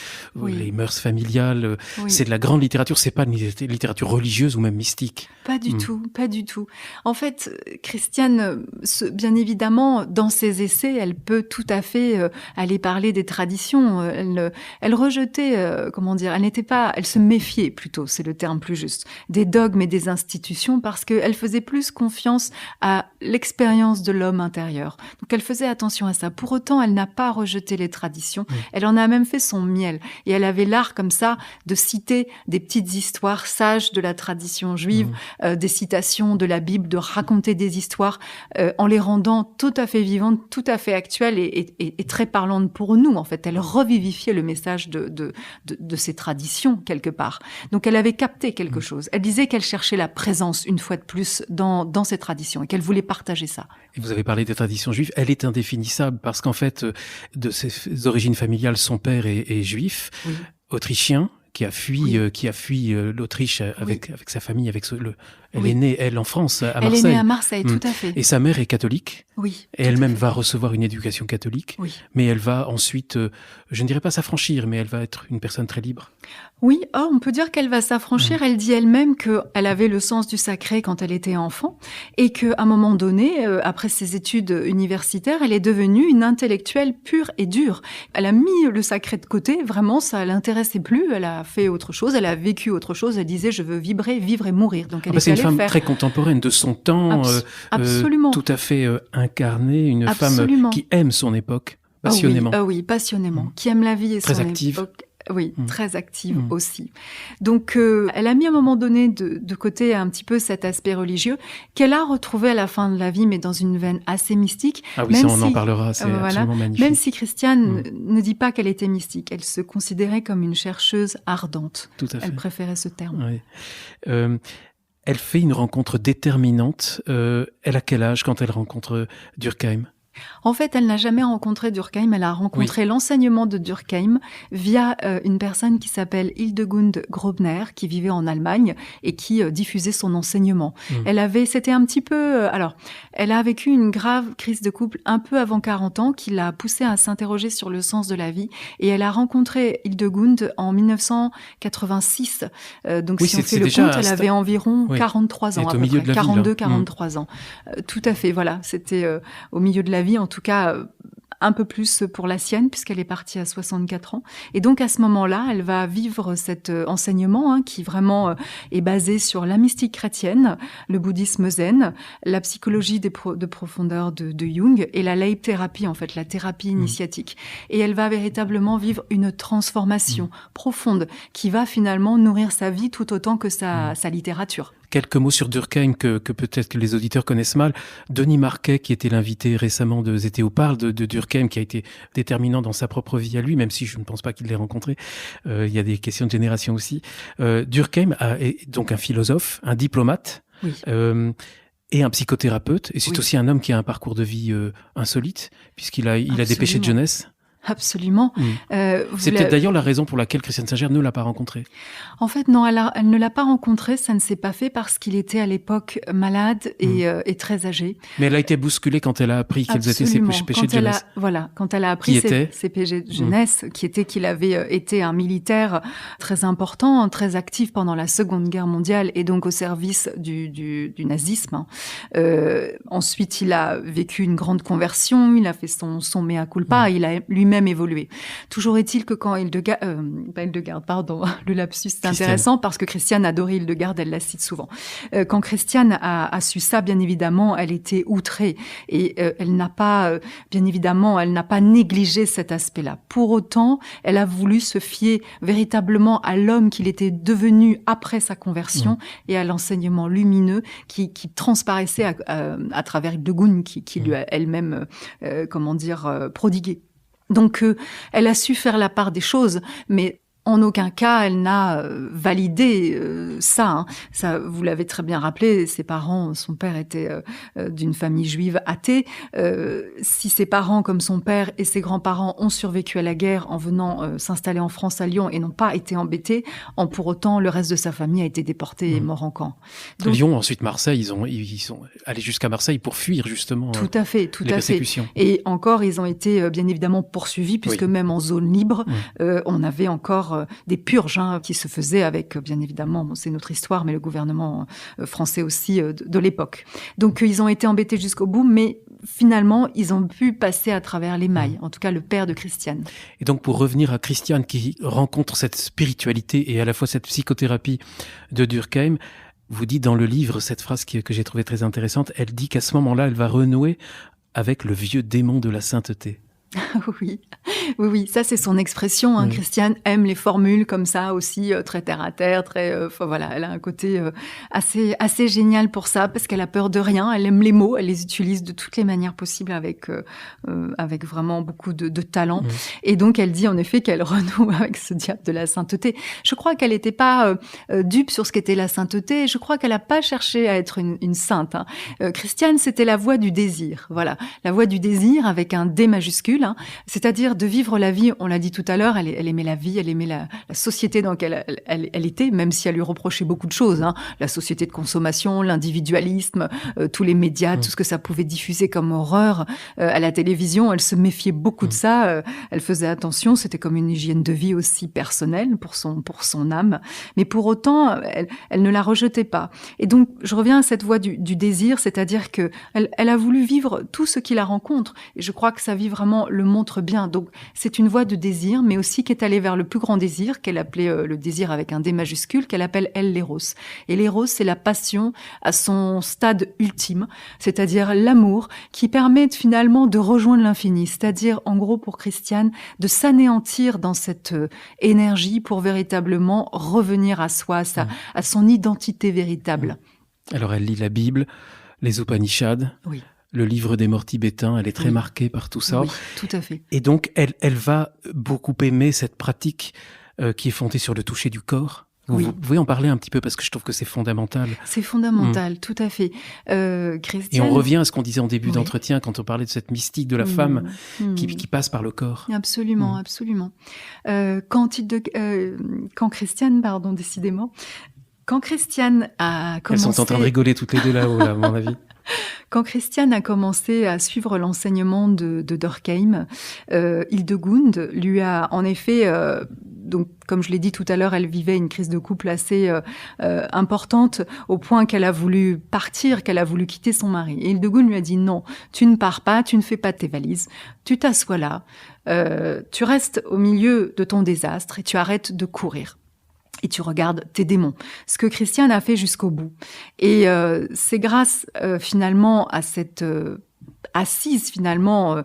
les mœurs familiales. C'est de la grande littérature, c'est pas une littérature religieuse ou même mystique. Pas du tout, pas du tout. En fait, Christiane, bien évidemment, dans ses essais, elle peut tout à fait aller parler des traditions. Elle rejetait, elle se méfiait plutôt, c'est le terme plus juste, des dogmes et des institutions parce qu'elle faisait plus confiance à l'expérience de l'homme intérieur. Donc elle faisait attention à ça. Pour autant, elle n'a pas rejeté les traditions. Elle en a même fait son miel. Et elle avait l'art comme ça de citer des petites histoires sages de la tradition juive, des citations de la Bible, de raconter des histoires en les rendant tout à fait vivantes, tout à fait actuelles et très parlantes pour nous. En fait, elle revivifiait le message de ces traditions quelque part. Donc elle avait capté quelque chose. Elle disait qu'elle cherchait la présence une fois de plus dans ces traditions et qu'elle voulait partager ça. Et vous avez parlé des traditions juives. Elle est indéfinissable parce qu'en fait, de ses origines familiales, son père est juif, autrichien, qui a fui l'Autriche avec sa famille, elle est née, elle, en France, à Marseille. Elle est née à Marseille, tout à fait. Et sa mère est catholique. Oui. Et elle-même va recevoir une éducation catholique. Oui. Mais elle va ensuite, je ne dirais pas s'affranchir, mais elle va être une personne très libre. Oui, on peut dire qu'elle va s'affranchir. Elle dit elle-même qu'elle avait le sens du sacré quand elle était enfant et qu'à un moment donné, après ses études universitaires, elle est devenue une intellectuelle pure et dure. Elle a mis le sacré de côté, vraiment, ça l'intéressait plus. Elle a fait autre chose, elle a vécu autre chose. Elle disait, je veux vivre et mourir. Donc elle c'est une femme très contemporaine de son temps, absolument. tout à fait incarnée, une femme qui aime son époque passionnément. Oui, passionnément, qui aime la vie et très son active. époque. Oui, très active aussi. Donc, elle a mis à un moment donné de côté un petit peu cet aspect religieux qu'elle a retrouvé à la fin de la vie, mais dans une veine assez mystique. Ah oui, ça on en parlera, c'est absolument magnifique. Même si Christiane ne dit pas qu'elle était mystique, elle se considérait comme une chercheuse ardente. Tout à fait. Elle préférait ce terme. Oui. Elle fait une rencontre déterminante. Elle a quel âge quand elle rencontre Durkheim ? En fait, elle n'a jamais rencontré Durkheim. Elle a rencontré l'enseignement de Durkheim via une personne qui s'appelle Hildegund Grobner, qui vivait en Allemagne et qui diffusait son enseignement. C'était un petit peu... elle a vécu une grave crise de couple un peu avant 40 ans qui l'a poussée à s'interroger sur le sens de la vie. Et elle a rencontré Hildegund en 1986. Donc, si on fait le compte, elle avait environ 43 ans à peu près. 42-43 ans. Tout à fait, voilà. C'était au milieu de la vie, en tout cas un peu plus pour la sienne, puisqu'elle est partie à 64 ans. Et donc, à ce moment-là, elle va vivre cet enseignement qui vraiment est basé sur la mystique chrétienne, le bouddhisme zen, la psychologie de profondeur de Jung et la Leibthérapie, en fait, la thérapie initiatique. Et elle va véritablement vivre une transformation profonde qui va finalement nourrir sa vie tout autant que sa littérature. Quelques mots sur Durkheim que peut-être que les auditeurs connaissent mal. Denis Marquet, qui était l'invité récemment de Zétéo, parle de Durkheim, qui a été déterminant dans sa propre vie à lui, même si je ne pense pas qu'il l'ait rencontré. Il y a des questions de génération aussi. Durkheim est donc un philosophe, un diplomate, et un psychothérapeute. Et c'est aussi un homme qui a un parcours de vie insolite, puisqu'il a des péchés de jeunesse. Absolument. C'est peut-être d'ailleurs la raison pour laquelle Christiane Singer ne l'a pas rencontré. En fait, non, elle ne l'a pas rencontré. Ça ne s'est pas fait parce qu'il était à l'époque malade et très âgé. Mais elle a été bousculée quand elle a appris quels étaient ses péchés de jeunesse. Quand elle a appris ses péchés de jeunesse, qui était qu'il avait été un militaire très important, très actif pendant la Seconde Guerre mondiale et donc au service du nazisme. Ensuite, il a vécu une grande conversion. Il a fait son mea culpa. Il a lui-même évolué. Toujours est-il que quand Hildegard, pardon, le lapsus, c'est intéressant parce que Christiane adorait Hildegard, elle la cite souvent. Quand Christiane a su ça, bien évidemment, elle était outrée et elle n'a pas négligé cet aspect-là. Pour autant, elle a voulu se fier véritablement à l'homme qu'il était devenu après sa conversion et à l'enseignement lumineux qui transparaissait à travers Hildegund qui lui a elle-même, prodigué. Donc, elle a su faire la part des choses, mais en aucun cas, elle n'a validé ça. Ça, vous l'avez très bien rappelé, ses parents, son père était d'une famille juive athée. Si ses parents, comme son père et ses grands-parents, ont survécu à la guerre en venant s'installer en France à Lyon et n'ont pas été embêtés, pour autant, le reste de sa famille a été déporté et mort en camp. Donc, Lyon, ensuite Marseille, ils sont allés jusqu'à Marseille pour fuir justement tout à fait. persécutions. Et encore, ils ont été bien évidemment poursuivis puisque même en zone libre, on avait encore avoir des purges qui se faisaient avec, bien évidemment, c'est notre histoire, mais le gouvernement français aussi de l'époque. Donc ils ont été embêtés jusqu'au bout, mais finalement, ils ont pu passer à travers les mailles, en tout cas le père de Christiane. Et donc pour revenir à Christiane qui rencontre cette spiritualité et à la fois cette psychothérapie de Durkheim, vous dites dans le livre cette phrase que j'ai trouvée très intéressante, elle dit qu'à ce moment-là, elle va renouer avec le vieux démon de la sainteté. Oui, ça c'est son expression. Christiane aime les formules comme ça aussi, très terre à terre, très. Voilà, elle a un côté assez génial pour ça parce qu'elle a peur de rien. Elle aime les mots, elle les utilise de toutes les manières possibles avec vraiment beaucoup de talent. Et donc elle dit en effet qu'elle renoue avec ce diable de la sainteté. Je crois qu'elle n'était pas dupe sur ce qu'était la sainteté. Je crois qu'elle n'a pas cherché à être une sainte. Christiane, c'était la voie du désir. Voilà, la voie du désir avec un D majuscule. C'est-à-dire de vivre la vie, on l'a dit tout à l'heure, elle aimait la vie, elle aimait la société dans laquelle elle était, même si elle lui reprochait beaucoup de choses, la société de consommation, l'individualisme, tous les médias, tout ce que ça pouvait diffuser comme horreur à la télévision, elle se méfiait beaucoup de ça, elle faisait attention, c'était comme une hygiène de vie aussi personnelle pour son âme, mais pour autant, elle ne la rejetait pas. Et donc, je reviens à cette voie du désir, c'est-à-dire que elle a voulu vivre tout ce qui la rencontre, et je crois que sa vie vraiment le montre bien. Donc, c'est une voie de désir, mais aussi qui est allée vers le plus grand désir, qu'elle appelait le désir avec un D majuscule, qu'elle appelle, elle, l'éros. Et l'éros, c'est la passion à son stade ultime, c'est-à-dire l'amour qui permet finalement de rejoindre l'infini. C'est-à-dire, en gros, pour Christiane, de s'anéantir dans cette énergie pour véritablement revenir à soi, à son identité véritable. Alors, elle lit la Bible, les Upanishads. Oui. Le livre des morts tibétains, elle est très marquée par tout ça. Oui, tout à fait. Et donc, elle va beaucoup aimer cette pratique qui est fondée sur le toucher du corps. Vous pouvez en parler un petit peu parce que je trouve que c'est fondamental. C'est fondamental, tout à fait. Christiane... Et on revient à ce qu'on disait en début d'entretien quand on parlait de cette mystique de la femme qui passe par le corps. Absolument, absolument. Quand Christiane, décidément, quand Christiane a commencé... Elles sont en train de rigoler toutes les deux là-haut, là, à mon avis. Quand Christiane a commencé à suivre l'enseignement de Durkheim, Hildegund lui a en effet, donc comme je l'ai dit tout à l'heure, elle vivait une crise de couple assez importante au point qu'elle a voulu partir, qu'elle a voulu quitter son mari. Et Hildegund lui a dit non, tu ne pars pas, tu ne fais pas tes valises, tu t'assois là, tu restes au milieu de ton désastre et tu arrêtes de courir. Et tu regardes tes démons. Ce que Christiane a fait jusqu'au bout. Et c'est grâce finalement à cette assise finalement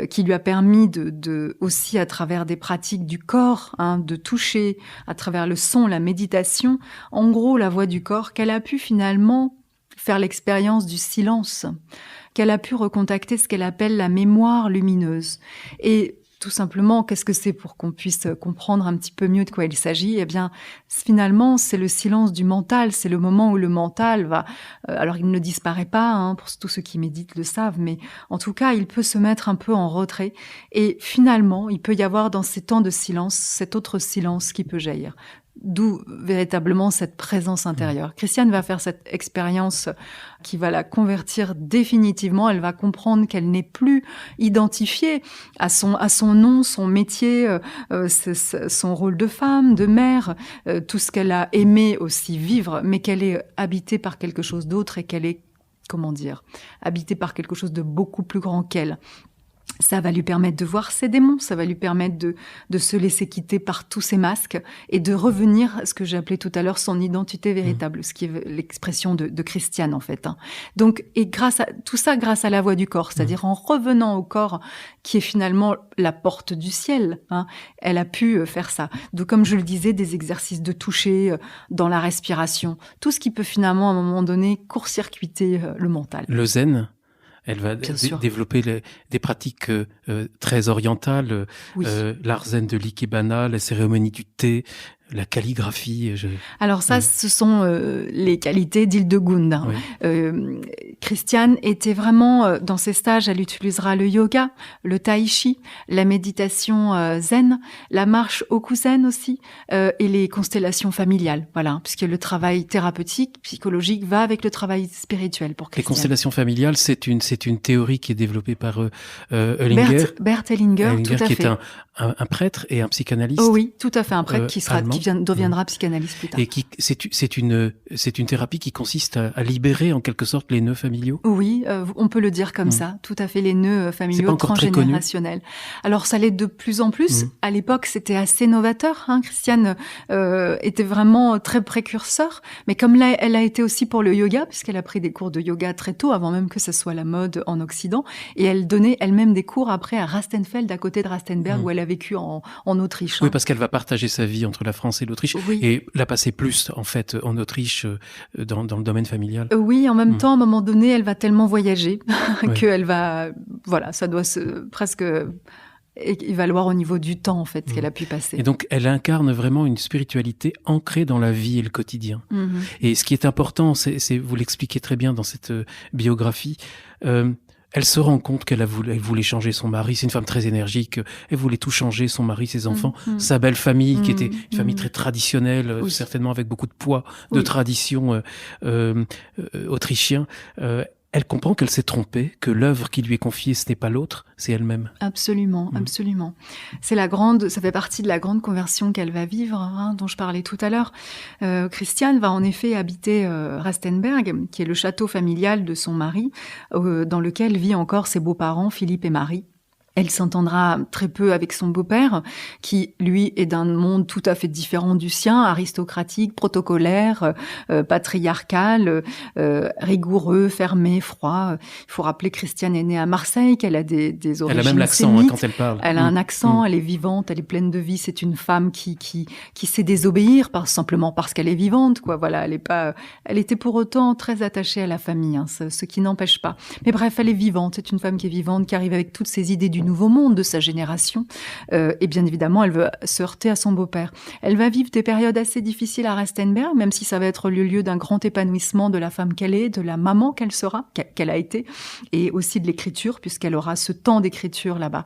qui lui a permis de aussi à travers des pratiques du corps, de toucher, à travers le son, la méditation, en gros la voix du corps, qu'elle a pu finalement faire l'expérience du silence, qu'elle a pu recontacter ce qu'elle appelle la mémoire lumineuse. Et tout simplement, qu'est-ce que c'est pour qu'on puisse comprendre un petit peu mieux de quoi il s'agit? Eh bien, finalement, c'est le silence du mental. C'est le moment où le mental va... alors, il ne disparaît pas, pour tous ceux qui méditent le savent, mais en tout cas, il peut se mettre un peu en retrait. Et finalement, il peut y avoir dans ces temps de silence, cet autre silence qui peut jaillir. D'où véritablement cette présence intérieure. Christiane va faire cette expérience qui va la convertir définitivement. Elle va comprendre qu'elle n'est plus identifiée à son nom, son métier, son rôle de femme, de mère, tout ce qu'elle a aimé aussi vivre, mais qu'elle est habitée par quelque chose d'autre et qu'elle est, habitée par quelque chose de beaucoup plus grand qu'elle. Ça va lui permettre de voir ses démons, ça va lui permettre de se laisser quitter par tous ses masques et de revenir à ce que j'ai appelé tout à l'heure son identité véritable, ce qui est l'expression de Christiane en fait. Donc, et grâce à la voix du corps, c'est-à-dire en revenant au corps qui est finalement la porte du ciel, elle a pu faire ça. Donc, comme je le disais, des exercices de toucher dans la respiration, tout ce qui peut finalement à un moment donné court-circuiter le mental. Le zen. Elle va développer des pratiques très orientales, l'art zen de l'ikebana, la cérémonie du thé, la calligraphie. Alors ça, ce sont les qualités d'Hildegund. Christiane était vraiment, dans ses stages, elle utilisera le yoga, le tai chi, la méditation zen, la marche Okuzen aussi, et les constellations familiales. Voilà, puisque le travail thérapeutique, psychologique va avec le travail spirituel pour Christiane. Les constellations familiales, c'est une théorie qui est développée par Hellinger. Bert Hellinger, tout à qui fait. est un prêtre et un psychanalyste. Oh oui, tout à fait, un prêtre qui deviendra Mmh. psychanalyste plus tard. Et c'est une thérapie qui consiste à libérer en quelque sorte les nœuds familiaux. Oui, on peut le dire comme ça, tout à fait, les nœuds familiaux transgénérationnels. Alors ça l'est de plus en plus. À l'époque, c'était assez novateur. Christiane était vraiment très précurseur, mais comme là, elle a été aussi pour le yoga, puisqu'elle a pris des cours de yoga très tôt, avant même que ça soit la mode en Occident, et elle donnait elle-même des cours après à Rastenfeld, à côté de Rastenberg, où elle a vécu en Autriche. Oui, parce qu'elle va partager sa vie entre la France et l'Autriche, et la passer plus en fait en Autriche dans le domaine familial. Oui, en même temps, à un moment donné, elle va tellement voyager qu'elle va, voilà, ça doit presque évaluer au niveau du temps en fait qu'elle a pu passer. Et donc, elle incarne vraiment une spiritualité ancrée dans la vie et le quotidien. Et ce qui est important, c'est vous l'expliquez très bien dans cette biographie. Elle se rend compte elle voulait changer son mari. C'est une femme très énergique. Elle voulait tout changer, son mari, ses enfants, sa belle famille, qui était une famille très traditionnelle, certainement avec beaucoup de poids, de tradition autrichien. Elle comprend qu'elle s'est trompée, que l'œuvre qui lui est confiée, ce n'est pas l'autre, c'est elle-même. Absolument, absolument. Ça fait partie de la grande conversion qu'elle va vivre, dont je parlais tout à l'heure. Christiane va en effet habiter Rastenberg, qui est le château familial de son mari, dans lequel vivent encore ses beaux-parents, Philippe et Marie. Elle s'entendra très peu avec son beau-père, qui, lui, est d'un monde tout à fait différent du sien, aristocratique, protocolaire, patriarcal, rigoureux, fermé, froid. Il faut rappeler que Christiane est née à Marseille, qu'elle a des origines Elle a même l'accent quand elle parle. Elle a un accent, elle est vivante, elle est pleine de vie. C'est une femme qui sait désobéir, simplement parce qu'elle est vivante, quoi. Voilà, elle était pour autant très attachée à la famille, ce qui n'empêche pas. Mais bref, elle est vivante. C'est une femme qui est vivante, qui arrive avec toutes ses idées du nouveau monde, de sa génération. Et bien évidemment, elle veut se heurter à son beau-père. Elle va vivre des périodes assez difficiles à Rastenberg, même si ça va être le lieu d'un grand épanouissement de la femme qu'elle est, de la maman qu'elle sera, qu'elle a été, et aussi de l'écriture, puisqu'elle aura ce temps d'écriture là-bas.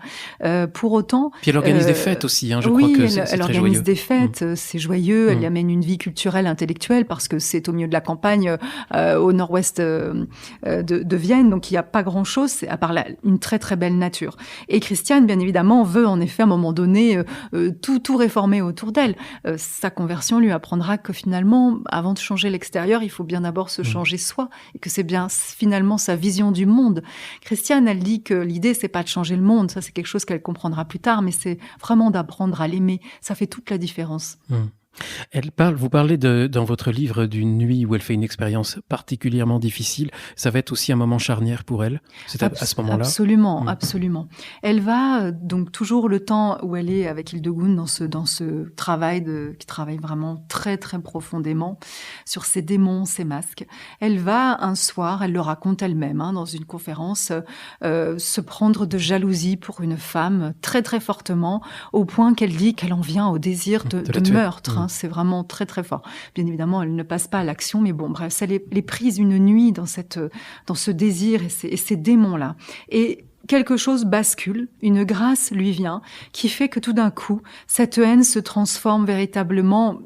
Pour autant... Puis elle organise des fêtes aussi, je crois que c'est très joyeux. Elle organise des fêtes, c'est joyeux, elle y amène une vie culturelle, intellectuelle, parce que c'est au milieu de la campagne, au nord-ouest de Vienne, donc il n'y a pas grand-chose, à part une très très belle nature. Et Christiane, bien évidemment, veut en effet à un moment donné tout réformer autour d'elle. Sa conversion lui apprendra que finalement, avant de changer l'extérieur, il faut bien d'abord se changer soi, et que c'est bien finalement sa vision du monde. Christiane, elle dit que l'idée, c'est pas de changer le monde, ça c'est quelque chose qu'elle comprendra plus tard, mais c'est vraiment d'apprendre à l'aimer. Ça fait toute la différence. Vous parlez dans votre livre d'une nuit où elle fait une expérience particulièrement difficile. Ça va être aussi un moment charnière pour elle. C'est à ce moment-là. Absolument, absolument. Elle va donc toujours le temps où elle est avec Hildegunde dans ce travail qui travaille vraiment très très profondément sur ses démons, ses masques. Elle va un soir, elle le raconte elle-même dans une conférence, se prendre de jalousie pour une femme très très fortement, au point qu'elle dit qu'elle en vient au désir de meurtre. C'est vraiment très très fort. Bien évidemment, elle ne passe pas à l'action, mais bon, bref, elle est prise une nuit dans ce désir et ces démons-là. Et quelque chose bascule, une grâce lui vient, qui fait que tout d'un coup, cette haine se transforme véritablement,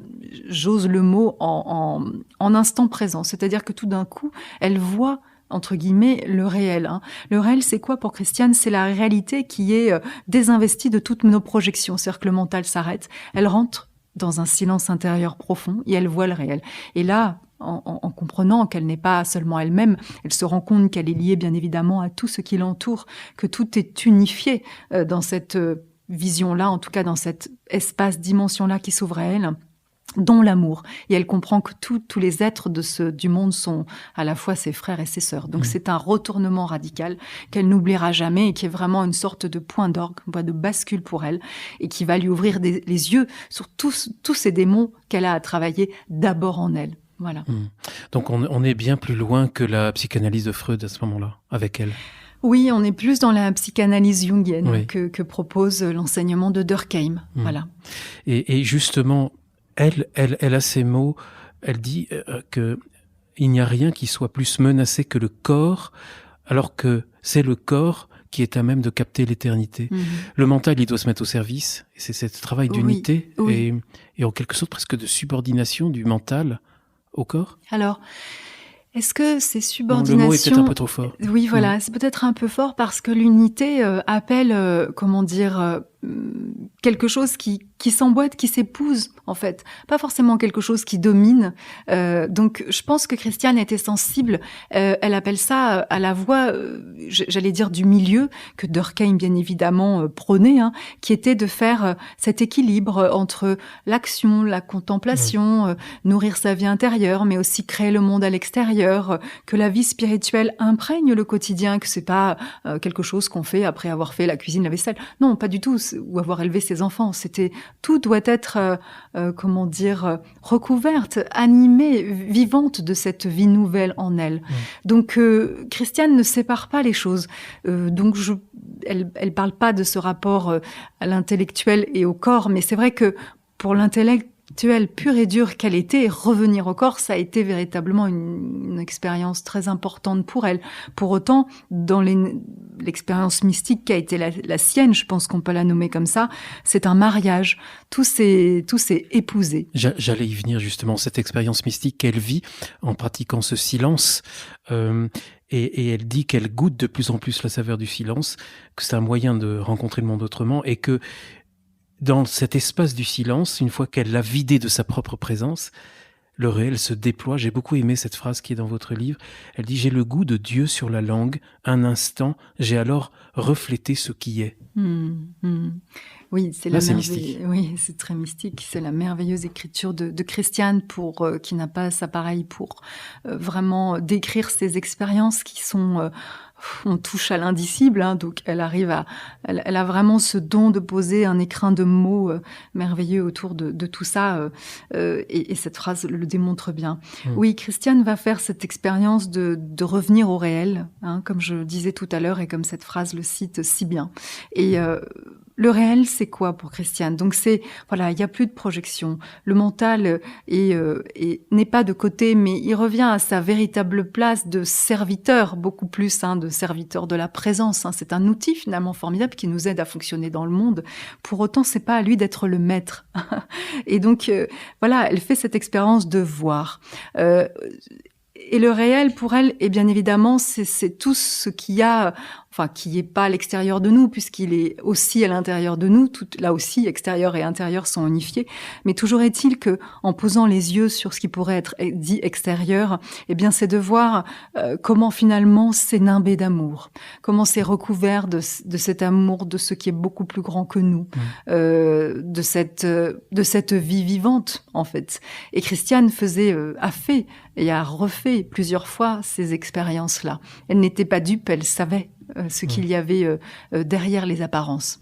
j'ose le mot, en instant présent. C'est-à-dire que tout d'un coup, elle voit entre guillemets, le réel. Le réel, c'est quoi pour Christiane? C'est la réalité qui est désinvestie de toutes nos projections. C'est-à-dire que le mental s'arrête, elle rentre dans un silence intérieur profond et elle voit le réel. Et là, en comprenant qu'elle n'est pas seulement elle-même, elle se rend compte qu'elle est liée bien évidemment à tout ce qui l'entoure, que tout est unifié dans cette vision-là, en tout cas dans cet espace, dimension-là qui s'ouvre à elle, dont l'amour. Et elle comprend que tous les êtres du monde sont à la fois ses frères et ses sœurs. Donc c'est un retournement radical qu'elle n'oubliera jamais et qui est vraiment une sorte de point d'orgue, de bascule pour elle et qui va lui ouvrir les yeux sur tous ces démons qu'elle a à travailler d'abord en elle. Voilà. Donc on est bien plus loin que la psychanalyse de Freud à ce moment-là, avec elle. Oui, on est plus dans la psychanalyse jungienne que propose l'enseignement de Durkheim. Voilà. Et justement, elle a ces mots, elle dit que il n'y a rien qui soit plus menacé que le corps, alors que c'est le corps qui est à même de capter l'éternité. Le mental, il doit se mettre au service, et c'est ce travail d'unité et en quelque sorte presque de subordination du mental au corps. Alors, est-ce que ces subordinations... Le mot est peut-être un peu trop fort. Oui, voilà, c'est peut-être un peu fort parce que l'unité appelle, quelque chose qui s'emboîte, qui s'épouse, en fait. Pas forcément quelque chose qui domine. Donc, je pense que Christiane était sensible. Elle appelle ça à la voie, j'allais dire, du milieu, que Durkheim, bien évidemment, prônait, hein, qui était de faire cet équilibre entre l'action, la contemplation, nourrir sa vie intérieure, mais aussi créer le monde à l'extérieur, que la vie spirituelle imprègne le quotidien, que c'est pas quelque chose qu'on fait après avoir fait la cuisine, la vaisselle. Non, pas du tout. Ou avoir élevé ses enfants. Tout doit être, recouverte, animée, vivante de cette vie nouvelle en elle. Donc, Christiane ne sépare pas les choses. Donc, elle parle pas de ce rapport à l'intellectuel et au corps, mais c'est vrai que pour l'intellectuel pur et dur qu'elle était, revenir au corps, ça a été véritablement une expérience très importante pour elle. Pour autant, dans l'expérience mystique qui a été la sienne, je pense qu'on peut la nommer comme ça, c'est un mariage. Tout s'est épousé. J'allais y venir justement, cette expérience mystique qu'elle vit en pratiquant ce silence. Et elle dit qu'elle goûte de plus en plus la saveur du silence, que c'est un moyen de rencontrer le monde autrement, et que dans cet espace du silence, une fois qu'elle l'a vidé de sa propre présence, le réel se déploie. J'ai beaucoup aimé cette phrase qui est dans votre livre. Elle dit « J'ai le goût de Dieu sur la langue. Un instant, j'ai alors reflété ce qui est. » Oui, c'est là, c'est mystique. Oui, c'est très mystique. C'est la merveilleuse écriture de Christiane qui n'a pas sa pareille pour vraiment décrire ces expériences qui sont... on touche à l'indicible, hein, donc elle a vraiment ce don de poser un écrin de mots merveilleux autour de tout ça, et cette phrase le démontre bien. Oui, Christiane va faire cette expérience de revenir au réel, hein, comme je disais tout à l'heure et comme cette phrase le cite si bien. Et le réel, c'est quoi pour Christiane? Donc il y a plus de projection. Le mental n'est pas de côté, mais il revient à sa véritable place de serviteur, beaucoup plus, hein, de serviteur de la présence. Hein. C'est un outil finalement formidable qui nous aide à fonctionner dans le monde. Pour autant, c'est pas à lui d'être le maître. Et donc, elle fait cette expérience de voir. Et le réel, pour elle, et bien évidemment, c'est tout ce qu'il y a, qui n'est pas à l'extérieur de nous, puisqu'il est aussi à l'intérieur de nous. Là aussi, extérieur et intérieur sont unifiés. Mais toujours est-il que, en posant les yeux sur ce qui pourrait être dit extérieur, eh bien, c'est de voir comment finalement c'est nimbé d'amour, comment c'est recouvert de cet amour, de ce qui est beaucoup plus grand que nous, de cette vie vivante, en fait. Et Christiane a fait et a refait plusieurs fois ces expériences-là. Elle n'était pas dupe, elle savait ce qu'il y avait derrière les apparences.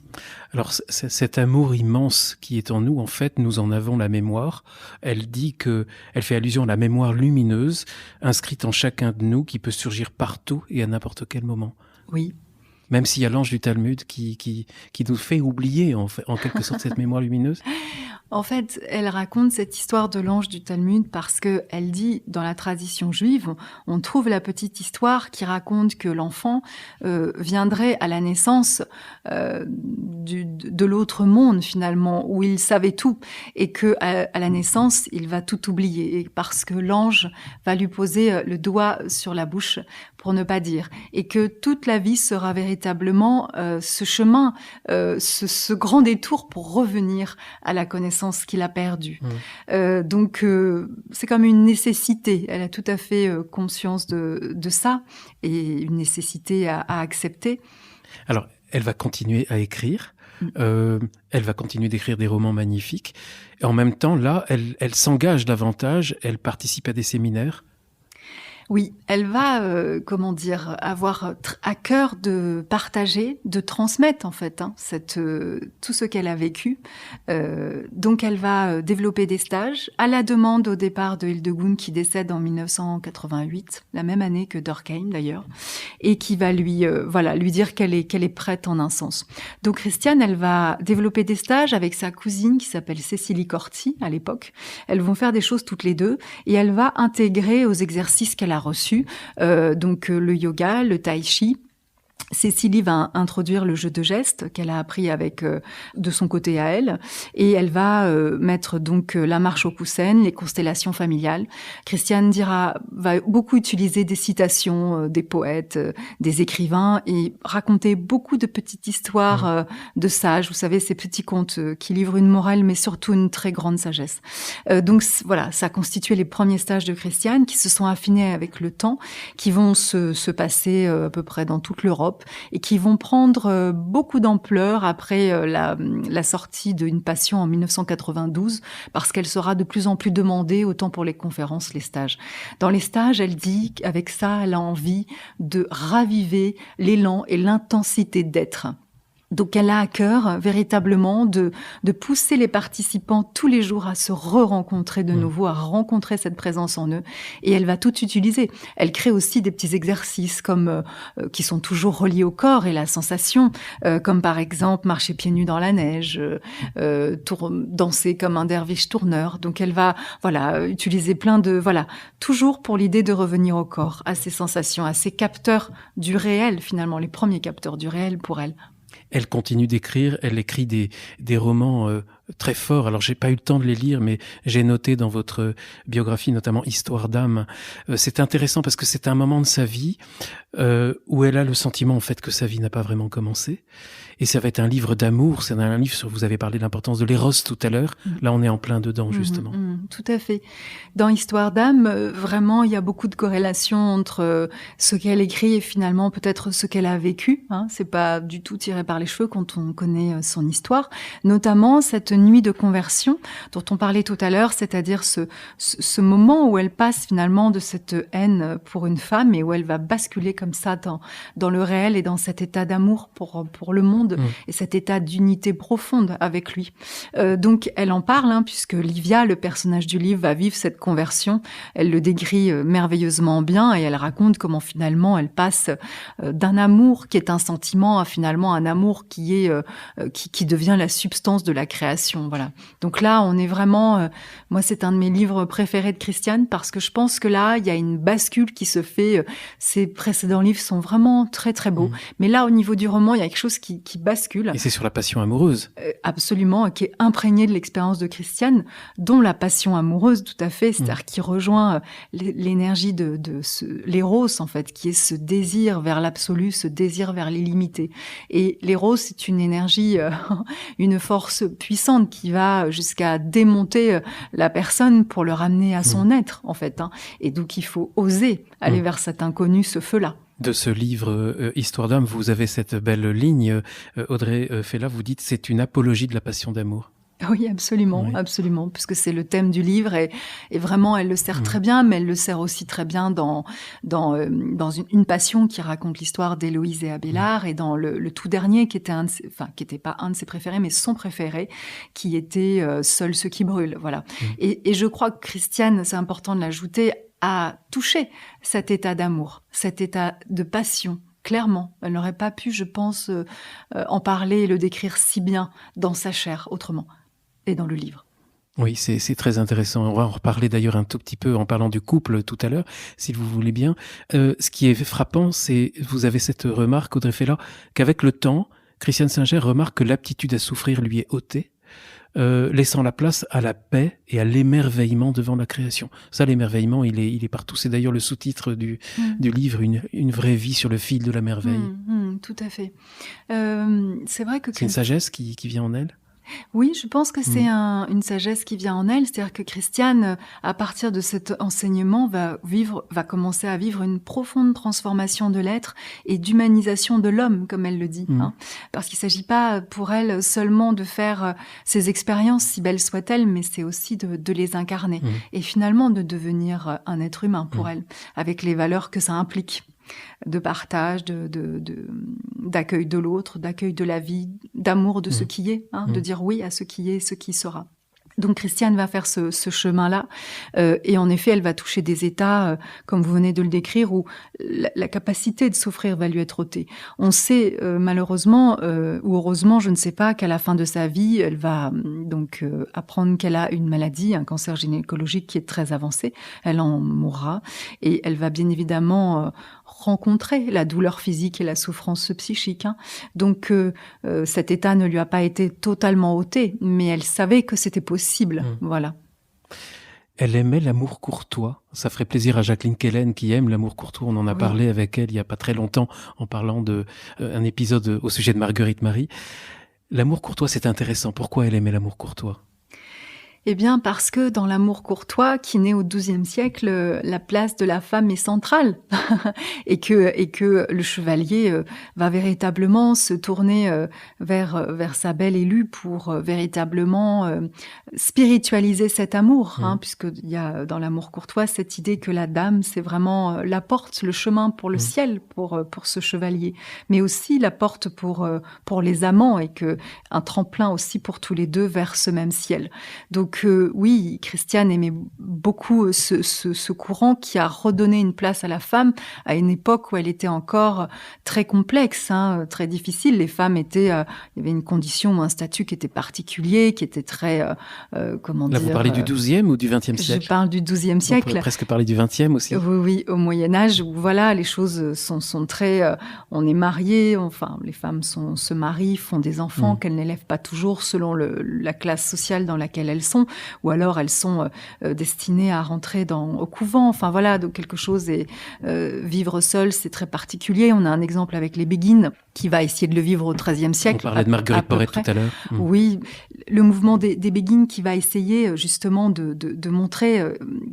Alors, cet amour immense qui est en nous, en fait, nous en avons la mémoire. Elle fait allusion à la mémoire lumineuse, inscrite en chacun de nous, qui peut surgir partout et à n'importe quel moment. Oui. Même s'il y a l'ange du Talmud qui nous fait oublier, en quelque sorte, cette mémoire lumineuse. En fait, elle raconte cette histoire de l'ange du Talmud parce que elle dit, dans la tradition juive, on trouve la petite histoire qui raconte que l'enfant viendrait à la naissance de l'autre monde, finalement, où il savait tout, et que à la naissance, il va tout oublier, et parce que l'ange va lui poser le doigt sur la bouche pour ne pas dire, et que toute la vie sera véritablement ce chemin, ce grand détour pour revenir à la connaissance qu'il a perdue. Donc, c'est comme une nécessité. Elle a tout à fait conscience de ça, et une nécessité à accepter. Alors, elle va continuer à écrire. Elle va continuer d'écrire des romans magnifiques. Et en même temps, là, elle s'engage davantage. Elle participe à des séminaires. Oui, elle va, avoir à cœur de partager, de transmettre en fait, hein, tout ce qu'elle a vécu. Donc, elle va développer des stages à la demande au départ de Hildegund, qui décède en 1988, la même année que Durkheim d'ailleurs, et qui va lui dire qu'elle est prête en un sens. Donc, Christiane, elle va développer des stages avec sa cousine qui s'appelle Cécilie Corti à l'époque. Elles vont faire des choses toutes les deux, et elle va intégrer aux exercices qu'elle a reçu, le yoga, le tai chi, Cécilie va introduire le jeu de gestes qu'elle a appris avec de son côté à elle, et elle va mettre donc la marche aux Poussaines, les constellations familiales. Christiane va beaucoup utiliser des citations des poètes, des écrivains, et raconter beaucoup de petites histoires de sages. Vous savez, ces petits contes qui livrent une morale, mais surtout une très grande sagesse. Donc voilà, ça a constitué les premiers stages de Christiane qui se sont affinés avec le temps, qui vont se passer à peu près dans toute l'Europe, et qui vont prendre beaucoup d'ampleur après la sortie d'Une Passion en 1992, parce qu'elle sera de plus en plus demandée, autant pour les conférences, les stages. Dans les stages, elle dit qu'avec ça, elle a envie de raviver l'élan et l'intensité d'être. Donc elle a à cœur véritablement de pousser les participants tous les jours à se re-rencontrer de nouveau, à rencontrer cette présence en eux. Et elle va tout utiliser. Elle crée aussi des petits exercices comme qui sont toujours reliés au corps et la sensation, comme par exemple marcher pieds nus dans la neige, danser comme un derviche tourneur. Donc elle va utiliser toujours pour l'idée de revenir au corps, à ces sensations, à ces capteurs du réel finalement, les premiers capteurs du réel pour elle. Elle continue d'écrire, elle écrit des romans très forts. Alors, j'ai pas eu le temps de les lire, mais j'ai noté dans votre biographie, notamment Histoire d'âme. C'est intéressant parce que c'est un moment de sa vie où elle a le sentiment, en fait, que sa vie n'a pas vraiment commencé. Et ça va être un livre d'amour. C'est un livre sur, vous avez parlé de l'importance de l'éros tout à l'heure. Là, on est en plein dedans, justement. Tout à fait. Dans Histoire d'âme, vraiment, il y a beaucoup de corrélations entre ce qu'elle écrit et finalement peut-être ce qu'elle a vécu. C'est pas du tout tiré par les cheveux quand on connaît son histoire. Notamment cette nuit de conversion dont on parlait tout à l'heure, c'est-à-dire ce moment où elle passe finalement de cette haine pour une femme et où elle va basculer comme ça dans le réel et dans cet état d'amour pour le monde et cet état d'unité profonde avec lui. Donc elle en parle, puisque Livia, le personnage du livre, va vivre cette conversion. Elle le décrit merveilleusement bien et elle raconte comment finalement elle passe d'un amour qui est un sentiment à finalement un amour qui devient la substance de la création. Voilà. Donc là, on est vraiment... moi, c'est un de mes livres préférés de Christiane parce que je pense que là, il y a une bascule qui se fait. Ses précédents livres sont vraiment très, très beaux. Mais là, au niveau du roman, il y a quelque chose qui bascule. Et c'est sur la passion amoureuse. Absolument, qui est imprégnée de l'expérience de Christiane, dont la passion amoureuse, tout à fait, c'est-à-dire qui rejoint l'énergie de l'éros, en fait, qui est ce désir vers l'absolu, ce désir vers l'illimité. Et l'éros, c'est une énergie, une force puissante qui va jusqu'à démonter la personne pour le ramener à son être, en fait. Et donc, il faut oser aller vers cet inconnu, ce feu-là. De ce livre Histoire d'âme, vous avez cette belle ligne, Audrey Fella, vous dites c'est une apologie de la passion d'amour. Oui, absolument, absolument, puisque c'est le thème du livre et vraiment elle le sert très bien, mais elle le sert aussi très bien dans une passion qui raconte l'histoire d'Héloïse et Abélard et dans le tout dernier qui était qui était pas un de ses préférés, mais son préféré, qui était Seuls ceux qui brûlent, voilà. Et je crois que Christiane, c'est important de l'ajouter, a touché cet état d'amour, cet état de passion. Clairement, elle n'aurait pas pu, je pense, en parler et le décrire si bien dans sa chair, autrement, et dans le livre. Oui, c'est très intéressant. On va en reparler d'ailleurs un tout petit peu en parlant du couple tout à l'heure, si vous voulez bien. Ce qui est frappant, c'est, vous avez cette remarque, Audrey Fella, qu'avec le temps, Christiane Singer remarque que l'aptitude à souffrir lui est ôtée, laissant la place à la paix et à l'émerveillement devant la création. Ça, l'émerveillement, il est partout. C'est d'ailleurs le sous-titre du livre, une vraie vie sur le fil de la merveille. Tout à fait. C'est vrai que... C'est une sagesse qui vient en elle ? Oui, je pense que c'est une sagesse qui vient en elle. C'est-à-dire que Christiane, à partir de cet enseignement, va commencer à vivre une profonde transformation de l'être et d'humanisation de l'homme, comme elle le dit. Parce qu'il ne s'agit pas pour elle seulement de faire ces expériences, si belles soient-elles, mais c'est aussi de les incarner. Et finalement, de devenir un être humain pour elle, avec les valeurs que ça implique. De partage, d'accueil de l'autre, d'accueil de la vie, d'amour de ce qui est, de dire oui à ce qui est et ce qui sera. Donc Christiane va faire ce chemin-là et en effet elle va toucher des états comme vous venez de le décrire où la capacité de souffrir va lui être ôtée. On sait malheureusement ou heureusement je ne sais pas qu'à la fin de sa vie elle va donc apprendre qu'elle a une maladie, un cancer gynécologique qui est très avancé. Elle en mourra et elle va bien évidemment rencontré la douleur physique et la souffrance psychique. Donc cet état ne lui a pas été totalement ôté, mais elle savait que c'était possible. Voilà. Elle aimait l'amour courtois. Ça ferait plaisir à Jacqueline Kellen qui aime l'amour courtois. On en a parlé avec elle il y a pas très longtemps en parlant de un épisode au sujet de Marguerite Marie. L'amour courtois, c'est intéressant. Pourquoi elle aimait l'amour courtois ? Eh bien, parce que dans l'amour courtois, qui naît au XIIe siècle, la place de la femme est centrale et que le chevalier va véritablement se tourner vers sa belle élue pour véritablement spiritualiser cet amour, puisqu'il y a dans l'amour courtois cette idée que la dame, c'est vraiment la porte, le chemin pour le ciel, pour ce chevalier, mais aussi la porte pour les amants et que un tremplin aussi pour tous les deux vers ce même ciel. Donc oui, Christiane aimait beaucoup ce courant qui a redonné une place à la femme à une époque où elle était encore très complexe, très difficile. Les femmes étaient, il y avait une condition ou un statut qui était particulier, qui était très, comment dire... Là, vous parlez du XIIe ou du XXe siècle ? Je parle du XIIe siècle. On pourrait presque parler du XXe aussi. Oui, au Moyen-Âge, où voilà, les choses sont très... on est mariés, enfin, les femmes se marient, font des enfants qu'elles n'élèvent pas toujours selon la classe sociale dans laquelle elles sont. Ou alors elles sont destinées à rentrer au couvent. Enfin voilà, donc quelque chose est vivre seul, c'est très particulier. On a un exemple avec les Béguines qui va essayer de le vivre au XIIIe siècle. On parlait de Marguerite Porret tout à l'heure. Oui, le mouvement des Béguines qui va essayer justement de montrer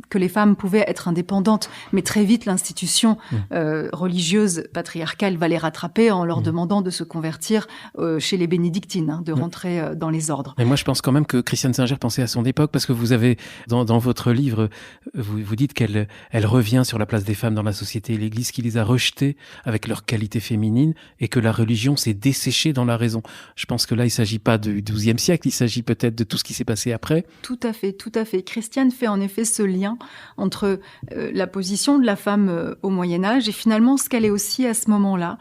que les femmes pouvaient être indépendantes, mais très vite l'institution religieuse patriarcale va les rattraper en leur demandant de se convertir chez les bénédictines, de rentrer dans les ordres. Mais moi je pense quand même que Christiane Singer pensait à son époque, parce que vous avez, dans votre livre, vous dites qu'elle revient sur la place des femmes dans la société et l'Église qui les a rejetées avec leur qualité féminine et que la religion s'est desséchée dans la raison. Je pense que là, il ne s'agit pas du XIIe siècle, il s'agit peut-être de tout ce qui s'est passé après. Tout à fait, tout à fait. Christiane fait en effet ce lien entre la position de la femme au Moyen-Âge et finalement ce qu'elle est aussi à ce moment-là.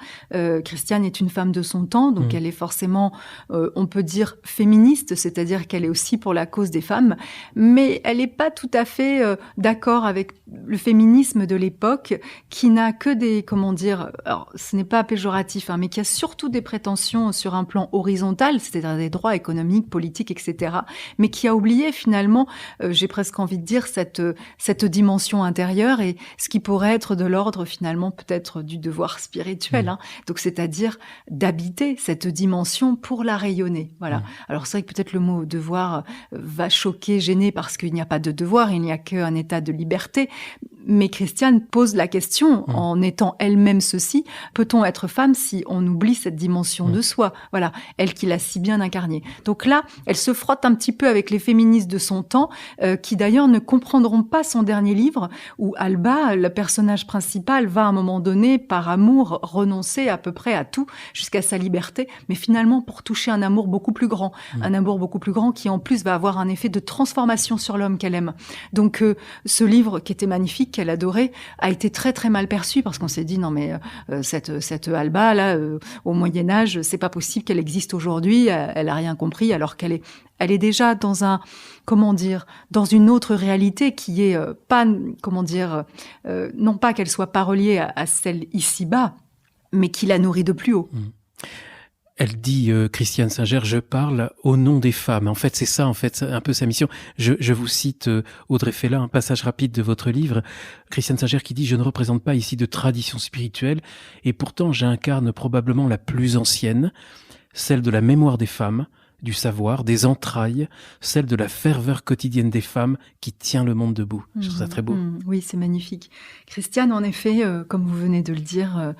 Christiane est une femme de son temps, donc elle est forcément, on peut dire, féministe, c'est-à-dire qu'elle est aussi pour la cause des femmes, mais elle n'est pas tout à fait d'accord avec le féminisme de l'époque qui n'a que des, comment dire, alors ce n'est pas péjoratif, mais qui a surtout des prétentions sur un plan horizontal, c'est-à-dire des droits économiques, politiques, etc., mais qui a oublié finalement, j'ai presque envie de dire, cette dimension intérieure et ce qui pourrait être de l'ordre finalement peut-être du devoir spirituel, donc c'est-à-dire d'habiter cette dimension pour la rayonner. Voilà. Alors c'est vrai que peut-être le mot devoir va choquer, gêner parce qu'il n'y a pas de devoir, il n'y a qu'un état de liberté. Mais Christiane pose la question, en étant elle-même ceci, peut-on être femme si on oublie cette dimension de soi ? Voilà, elle qui l'a si bien incarnée. Donc là, elle se frotte un petit peu avec les féministes de son temps, qui d'ailleurs ne comprendront pas son dernier livre, où Alba, le personnage principal, va à un moment donné, par amour, renoncer à peu près à tout, jusqu'à sa liberté, mais finalement pour toucher un amour beaucoup plus grand. Un amour beaucoup plus grand qui en plus va avoir un effet de transformation sur l'homme qu'elle aime. Donc ce livre, qui était magnifique, qu'elle adorait, a été très très mal perçu parce qu'on s'est dit non mais cette Alba là au Moyen-Âge, c'est pas possible qu'elle existe aujourd'hui, elle a rien compris alors qu'elle est déjà dans un, comment dire, dans une autre réalité qui est pas, comment dire, non pas qu'elle soit pas reliée à celle ici-bas, mais qui la nourrit de plus haut. Elle dit, Christiane Singer, je parle au nom des femmes. En fait, c'est ça, un peu sa mission. Je vous cite Audrey Fella, un passage rapide de votre livre. Christiane Singer qui dit, je ne représente pas ici de tradition spirituelle, et pourtant j'incarne probablement la plus ancienne, celle de la mémoire des femmes, du savoir, des entrailles, celle de la ferveur quotidienne des femmes qui tient le monde debout. Je trouve ça très beau. Oui, c'est magnifique. Christiane, en effet, comme vous venez de le dire,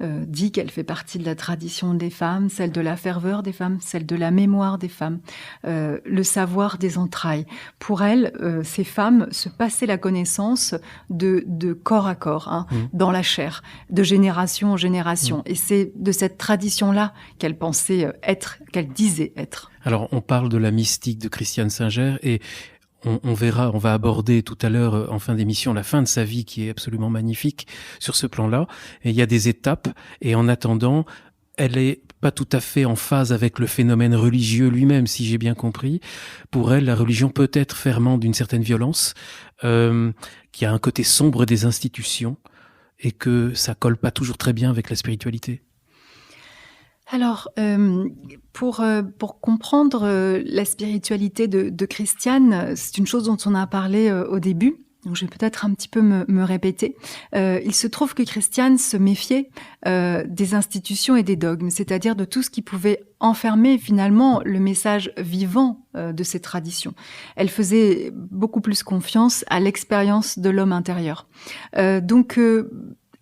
dit qu'elle fait partie de la tradition des femmes, celle de la ferveur des femmes, celle de la mémoire des femmes, le savoir des entrailles. Pour elle, ces femmes se passaient la connaissance de corps à corps, dans la chair, de génération en génération. Et c'est de cette tradition-là qu'elle pensait être, qu'elle disait être. Alors, on parle de la mystique de Christiane Singer et on verra, on va aborder tout à l'heure en fin d'émission la fin de sa vie qui est absolument magnifique sur ce plan-là. Et il y a des étapes et en attendant, elle est pas tout à fait en phase avec le phénomène religieux lui-même, si j'ai bien compris. Pour elle, la religion peut être ferment d'une certaine violence, qui a un côté sombre des institutions. et que ça colle pas toujours très bien avec la spiritualité? Alors, pour comprendre la spiritualité de Christiane, c'est une chose dont on a parlé au début. Donc, je vais peut-être un petit peu me répéter. Il se trouve que Christiane se méfiait des institutions et des dogmes, c'est-à-dire de tout ce qui pouvait enfermer finalement le message vivant de ces traditions. Elle faisait beaucoup plus confiance à l'expérience de l'homme intérieur.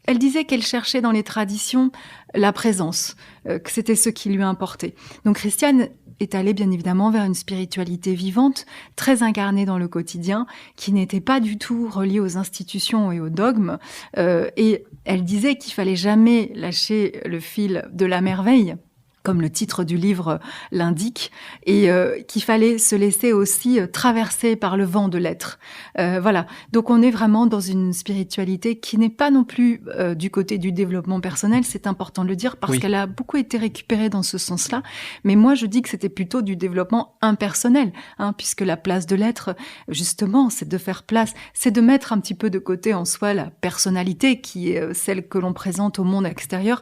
Elle disait qu'elle cherchait dans les traditions la présence, que c'était ce qui lui importait. Donc Christiane est allée bien évidemment vers une spiritualité vivante, très incarnée dans le quotidien, qui n'était pas du tout reliée aux institutions et aux dogmes. Et elle disait qu'il fallait jamais lâcher le fil de la merveille, comme le titre du livre l'indique, et qu'il fallait se laisser aussi traverser par le vent de l'être. Voilà. Donc on est vraiment dans une spiritualité qui n'est pas non plus du côté du développement personnel, c'est important de le dire, parce qu'elle a beaucoup été récupérée dans ce sens-là. Mais moi, je dis que c'était plutôt du développement impersonnel, puisque la place de l'être, justement, c'est de faire place, c'est de mettre un petit peu de côté en soi la personnalité qui est celle que l'on présente au monde extérieur,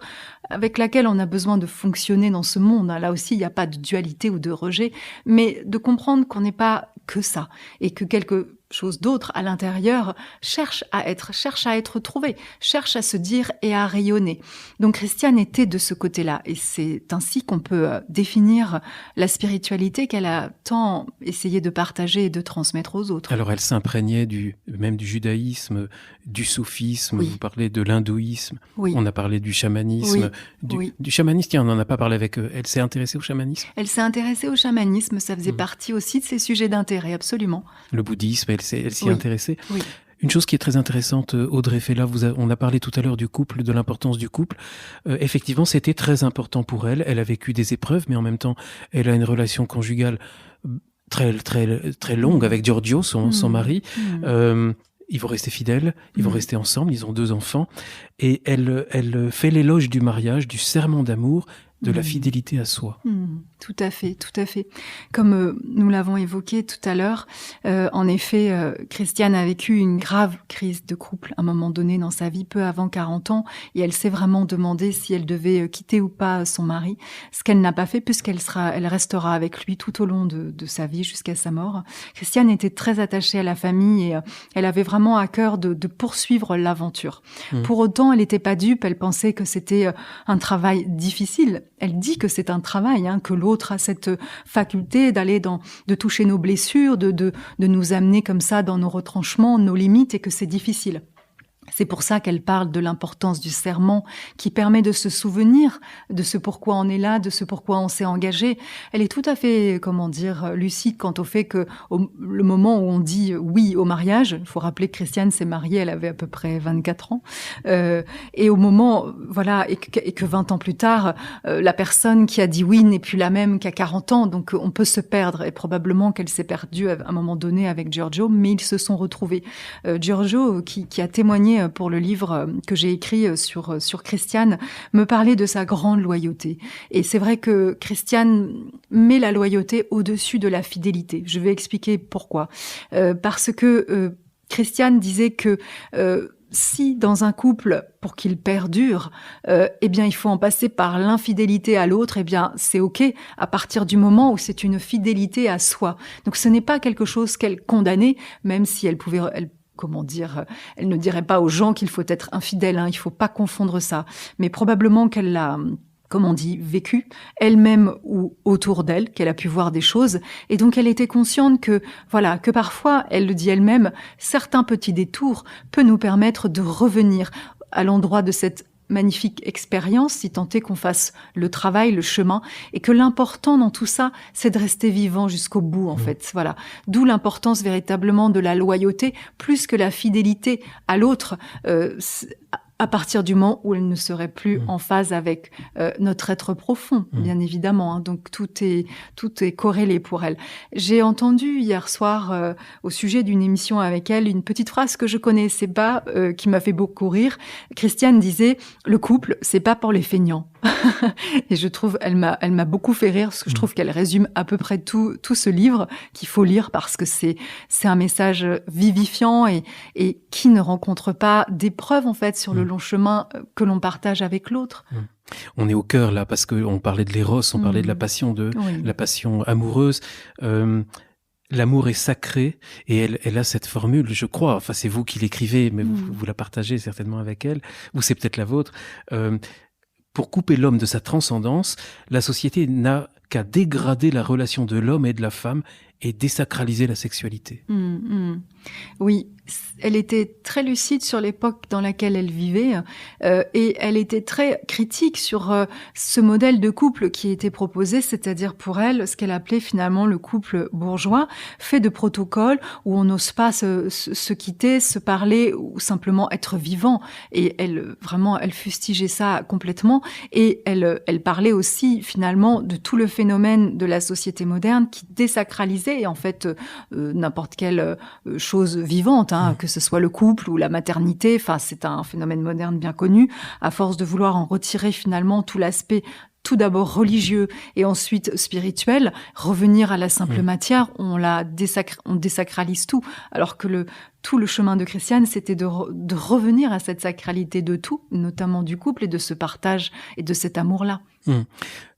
avec laquelle on a besoin de fonctionner dans ce monde. Là aussi, il n'y a pas de dualité ou de rejet, mais de comprendre qu'on n'est pas que ça, et que quelque chose d'autre à l'intérieur cherche à être trouvé, cherche à se dire et à rayonner. Donc Christiane était de ce côté-là, et c'est ainsi qu'on peut définir la spiritualité qu'elle a tant essayé de partager et de transmettre aux autres. Alors elle s'imprégnait même du judaïsme, du soufisme, Oui. Vous parlez de l'hindouisme, Oui. On a parlé du chamanisme, du chamanisme, tiens, on n'en a pas parlé avec elle s'est intéressée au chamanisme? Elle s'est intéressée au chamanisme, ça faisait partie aussi de ses sujets d'intérêt, absolument. Le bouddhisme, elle s'y intéressait. Oui. Une chose qui est très intéressante, Audrey Fella, on a parlé tout à l'heure du couple, de l'importance du couple. Effectivement, c'était très important pour elle. Elle a vécu des épreuves, mais en même temps, elle a une relation conjugale très, très, très longue avec Giorgio, son mari. Ils vont rester fidèles, ils vont rester ensemble, ils ont 2 enfants. Et elle fait l'éloge du mariage, du serment d'amour, de la fidélité à soi. Tout à fait, tout à fait. Comme nous l'avons évoqué tout à l'heure, en effet, Christiane a vécu une grave crise de couple à un moment donné dans sa vie, peu avant 40 ans, et elle s'est vraiment demandé si elle devait quitter ou pas son mari, ce qu'elle n'a pas fait elle restera avec lui tout au long de sa vie jusqu'à sa mort. Christiane était très attachée à la famille et elle avait vraiment à cœur de poursuivre l'aventure. Pour autant, elle n'était pas dupe, elle pensait que c'était un travail difficile. Elle dit que c'est un travail, que l'autre a cette faculté de toucher nos blessures, de nous amener comme ça dans nos retranchements, nos limites, et que c'est difficile. C'est pour ça qu'elle parle de l'importance du serment qui permet de se souvenir de ce pourquoi on est là, de ce pourquoi on s'est engagé. Elle est tout à fait, lucide quant au fait que le moment où on dit oui au mariage, il faut rappeler que Christiane s'est mariée, elle avait à peu près 24 ans, et au moment, et que 20 ans plus tard, la personne qui a dit oui n'est plus la même qu'à 40 ans, donc on peut se perdre, et probablement qu'elle s'est perdue à un moment donné avec Giorgio, mais ils se sont retrouvés. Giorgio, qui a témoigné pour le livre que j'ai écrit sur Christiane, me parlait de sa grande loyauté. Et c'est vrai que Christiane met la loyauté au-dessus de la fidélité. Je vais expliquer pourquoi. Parce que Christiane disait que si dans un couple, pour qu'il perdure, il faut en passer par l'infidélité à l'autre, c'est ok à partir du moment où c'est une fidélité à soi. Donc ce n'est pas quelque chose qu'elle condamnait, même si elle ne dirait pas aux gens qu'il faut être infidèle, il faut pas confondre ça. Mais probablement qu'elle l'a, vécu elle-même ou autour d'elle, qu'elle a pu voir des choses. Et donc elle était consciente que parfois, elle le dit elle-même, certains petits détours peuvent nous permettre de revenir à l'endroit de cette magnifique expérience, si tant est qu'on fasse le travail, le chemin, et que l'important dans tout ça, c'est de rester vivant jusqu'au bout, en fait. Voilà. D'où l'importance véritablement de la loyauté, plus que la fidélité à l'autre, à partir du moment où elle ne serait plus en phase avec notre être profond, bien évidemment. Donc tout est corrélé pour elle. J'ai entendu hier soir, au sujet d'une émission avec elle, une petite phrase que je connaissais pas, qui m'a fait beaucoup rire. Christiane disait « Le couple, c'est pas pour les feignants ». Et je trouve, elle m'a beaucoup fait rire, parce que je trouve qu'elle résume à peu près tout ce livre qu'il faut lire, parce que c'est un message vivifiant et qui ne rencontre pas d'épreuves, en fait, sur le long chemin que l'on partage avec l'autre. On est au cœur là, parce qu'on parlait de l'éros, on parlait de la passion, la passion amoureuse. L'amour est sacré, et elle a cette formule, je crois, enfin c'est vous qui l'écrivez, mais vous la partagez certainement avec elle, ou c'est peut-être la vôtre. Pour couper l'homme de sa transcendance, la société n'a qu'à dégrader la relation de l'homme et de la femme et désacraliser la sexualité. Oui, elle était très lucide sur l'époque dans laquelle elle vivait, et elle était très critique sur ce modèle de couple qui était proposé, c'est-à-dire pour elle ce qu'elle appelait finalement le couple bourgeois, fait de protocoles où on n'ose pas se quitter, se parler ou simplement être vivant. Et elle fustigeait ça complètement, et elle parlait aussi finalement de tout le phénomène de la société moderne qui désacralisait en fait n'importe quelle chose vivante, que ce soit le couple ou la maternité. Enfin, c'est un phénomène moderne bien connu. À force de vouloir en retirer finalement tout l'aspect, tout d'abord religieux et ensuite spirituel, revenir à la simple matière, on désacralise tout. Alors que tout le chemin de Christiane, c'était de revenir à cette sacralité de tout, notamment du couple et de ce partage et de cet amour-là. Je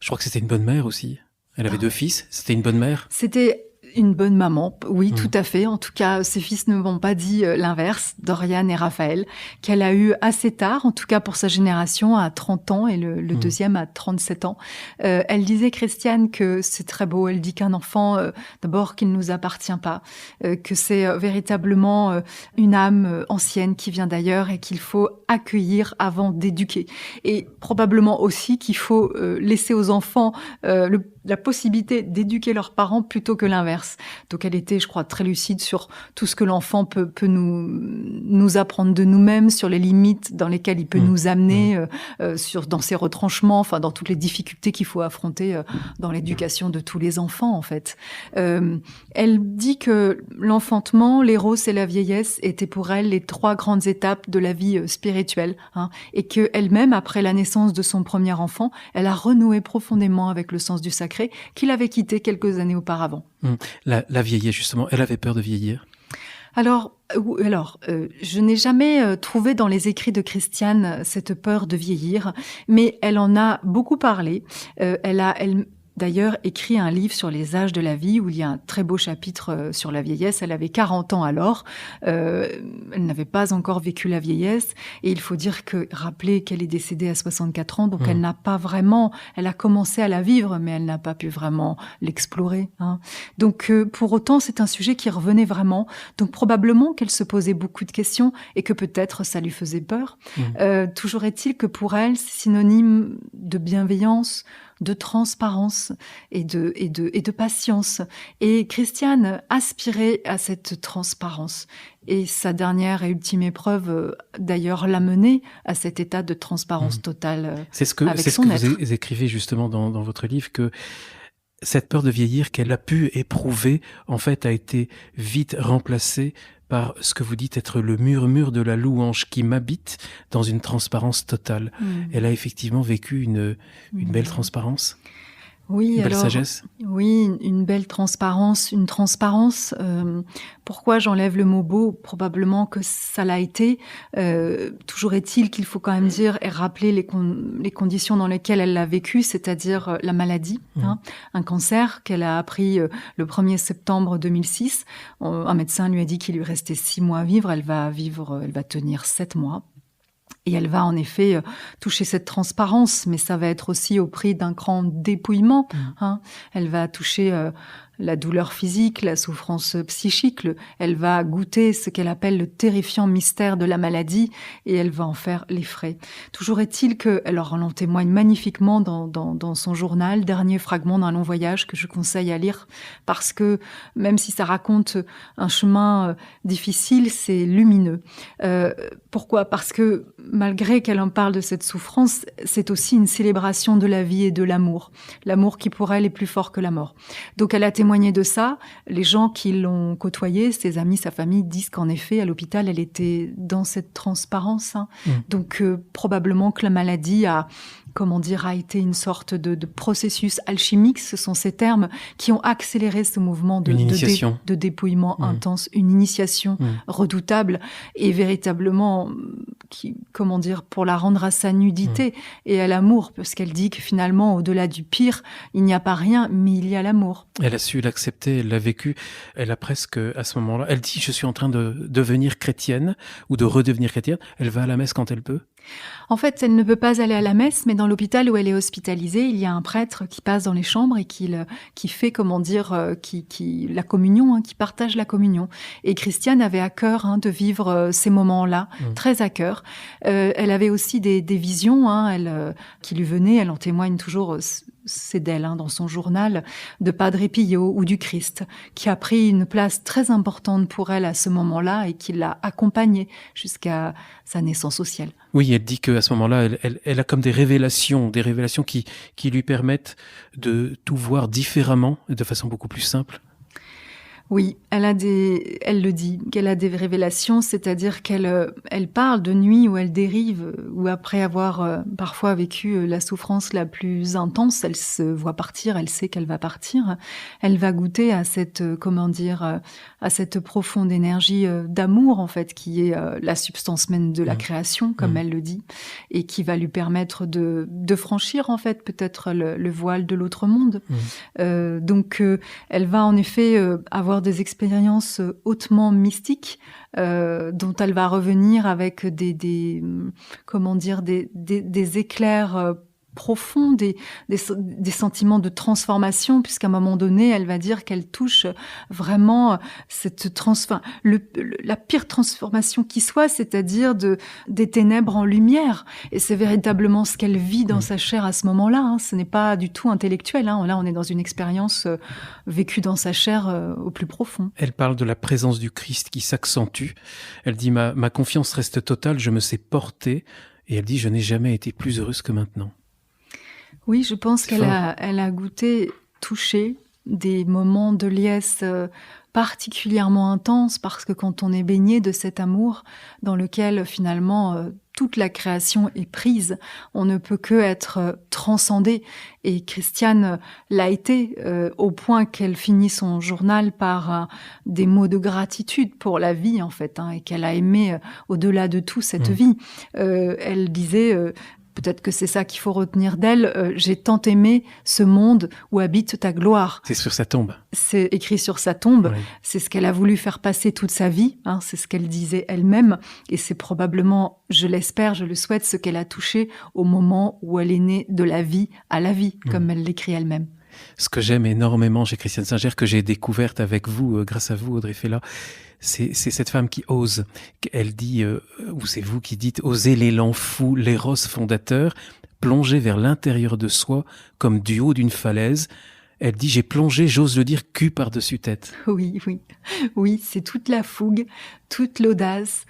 crois que c'était une bonne mère aussi. Elle avait 2 fils. C'était une bonne mère. C'était une bonne maman, oui, tout à fait. En tout cas, ses fils ne m'ont pas dit l'inverse, Dorian et Raphaël, qu'elle a eu assez tard, en tout cas pour sa génération, à 30 ans, et le deuxième à 37 ans. Elle disait, Christiane, que c'est très beau. Elle dit qu'un enfant, d'abord, qu'il ne nous appartient pas, que c'est véritablement une âme ancienne qui vient d'ailleurs et qu'il faut accueillir avant d'éduquer. Et probablement aussi qu'il faut laisser aux enfants la possibilité d'éduquer leurs parents plutôt que l'inverse. Donc elle était, je crois, très lucide sur tout ce que l'enfant peut nous apprendre de nous-mêmes, sur les limites dans lesquelles il peut nous amener, dans ses retranchements, enfin dans toutes les difficultés qu'il faut affronter dans l'éducation de tous les enfants en fait. Elle dit que l'enfantement, l'éros et la vieillesse étaient pour elle les 3 grandes étapes de la vie spirituelle, et que elle-même, après la naissance de son premier enfant, elle a renoué profondément avec le sens du sacré qu'il avait quitté quelques années auparavant. La vieillesse, justement, elle avait peur de vieillir? Alors, je n'ai jamais trouvé dans les écrits de Christiane cette peur de vieillir, mais elle en a beaucoup parlé. Elle d'ailleurs écrit un livre sur les âges de la vie où il y a un très beau chapitre sur la vieillesse. Elle avait 40 ans alors. Elle n'avait pas encore vécu la vieillesse. Et il faut rappeler qu'elle est décédée à 64 ans. Donc elle a commencé à la vivre, mais elle n'a pas pu vraiment l'explorer. Donc pour autant, c'est un sujet qui revenait vraiment. Donc probablement qu'elle se posait beaucoup de questions et que peut-être ça lui faisait peur. Toujours est-il que pour elle, c'est synonyme de bienveillance, de transparence et de patience. Et Christiane aspirait à cette transparence. Et sa dernière et ultime épreuve, d'ailleurs, l'a menée à cet état de transparence totale. C'est ce que vous écrivez justement dans votre livre, que cette peur de vieillir qu'elle a pu éprouver, en fait, a été vite remplacée par ce que vous dites être le murmure de la louange qui m'habite dans une transparence totale. Elle a effectivement vécu une belle transparence. Oui, une belle sagesse. Oui, une belle transparence, pourquoi j'enlève le mot beau? Probablement que ça l'a été. Toujours est-il qu'il faut quand même dire et rappeler les conditions dans lesquelles elle l'a vécu, c'est-à-dire la maladie, un cancer qu'elle a appris le 1er septembre 2006. Un médecin lui a dit qu'il lui restait 6 mois à vivre. Elle va tenir 7 mois. Et elle va en effet toucher cette transparence, mais ça va être aussi au prix d'un grand dépouillement. Elle va toucher la douleur physique, la souffrance psychique. Elle va goûter ce qu'elle appelle le terrifiant mystère de la maladie, et elle va en faire les frais. Toujours est-il que, alors on en témoigne magnifiquement dans son journal, dernier fragment d'un long voyage que je conseille à lire, parce que même si ça raconte un chemin difficile, c'est lumineux. Pourquoi? Parce que malgré qu'elle en parle de cette souffrance, c'est aussi une célébration de la vie et de l'amour. L'amour qui pour elle est plus fort que la mort. Donc elle a témoigné de ça. Les gens qui l'ont côtoyée, ses amis, sa famille, disent qu'en effet, à l'hôpital, elle était dans cette transparence. Donc probablement que la maladie a été une sorte de processus alchimique, ce sont ces termes qui ont accéléré ce mouvement de dépouillement intense, une initiation redoutable et véritablement comment dire, pour la rendre à sa nudité et à l'amour, parce qu'elle dit que finalement, au-delà du pire, il n'y a pas rien, mais il y a l'amour. Elle a su l'accepter, elle l'a vécu. Elle a presque, à ce moment-là, elle dit, je suis en train de devenir chrétienne ou de redevenir chrétienne. Elle va à la messe quand elle peut. En fait, elle ne peut pas aller à la messe, mais dans l'hôpital où elle est hospitalisée, il y a un prêtre qui passe dans les chambres et qui fait, comment dire, qui la communion, qui partage la communion. Et Christiane avait à cœur de vivre ces moments-là, très à cœur. Elle avait aussi des visions, qui lui venaient, elle en témoigne toujours, c'est d'elle, dans son journal, de Padre Pio ou du Christ, qui a pris une place très importante pour elle à ce moment-là et qui l'a accompagnée jusqu'à sa naissance au ciel. Oui, elle dit qu'à ce moment-là, elle a comme des révélations qui lui permettent de tout voir différemment, de façon beaucoup plus simple. Oui, elle le dit, qu'elle a des révélations, c'est-à-dire qu'elle parle de nuits où elle dérive, où après avoir parfois vécu la souffrance la plus intense, elle se voit partir, elle sait qu'elle va partir, elle va goûter à cette, à cette profonde énergie d'amour, en fait, qui est la substance même de la création, comme elle le dit, et qui va lui permettre de franchir, en fait, peut-être le voile de l'autre monde. Donc, elle va en effet avoir des expériences hautement mystiques dont elle va revenir avec des éclairs profonds, des sentiments de transformation, puisqu'à un moment donné, elle va dire qu'elle touche vraiment la pire transformation qui soit, c'est-à-dire des ténèbres en lumière. Et c'est véritablement ce qu'elle vit dans sa chair à ce moment-là. Ce n'est pas du tout intellectuel. Là, on est dans une expérience vécue dans sa chair au plus profond. Elle parle de la présence du Christ qui s'accentue. Elle dit, ma confiance reste totale, je me sais porter. Et elle dit, je n'ai jamais été plus heureuse que maintenant. Oui, je pense qu'elle a goûté, touché des moments de liesse particulièrement intenses, parce que quand on est baigné de cet amour dans lequel finalement toute la création est prise, on ne peut que être transcendé. Et Christiane l'a été au point qu'elle finit son journal par des mots de gratitude pour la vie, en fait, et qu'elle a aimé au-delà de tout cette vie. Elle disait... peut-être que c'est ça qu'il faut retenir d'elle. J'ai tant aimé ce monde où habite ta gloire. C'est sur sa tombe. C'est écrit sur sa tombe. Oui. C'est ce qu'elle a voulu faire passer toute sa vie. C'est ce qu'elle disait elle-même. Et c'est probablement, je l'espère, je le souhaite, ce qu'elle a touché au moment où elle est née de la vie à la vie, comme elle l'écrit elle-même. Ce que j'aime énormément chez Christiane Singer, que j'ai découverte avec vous, grâce à vous, Audrey Fella, c'est cette femme qui ose. Elle dit, ou c'est vous qui dites, oser l'élan fou, l'éros fondateur, plonger vers l'intérieur de soi comme du haut d'une falaise. Elle dit, j'ai plongé, j'ose le dire, cul par-dessus tête. Oui, c'est toute la fougue, toute l'audace,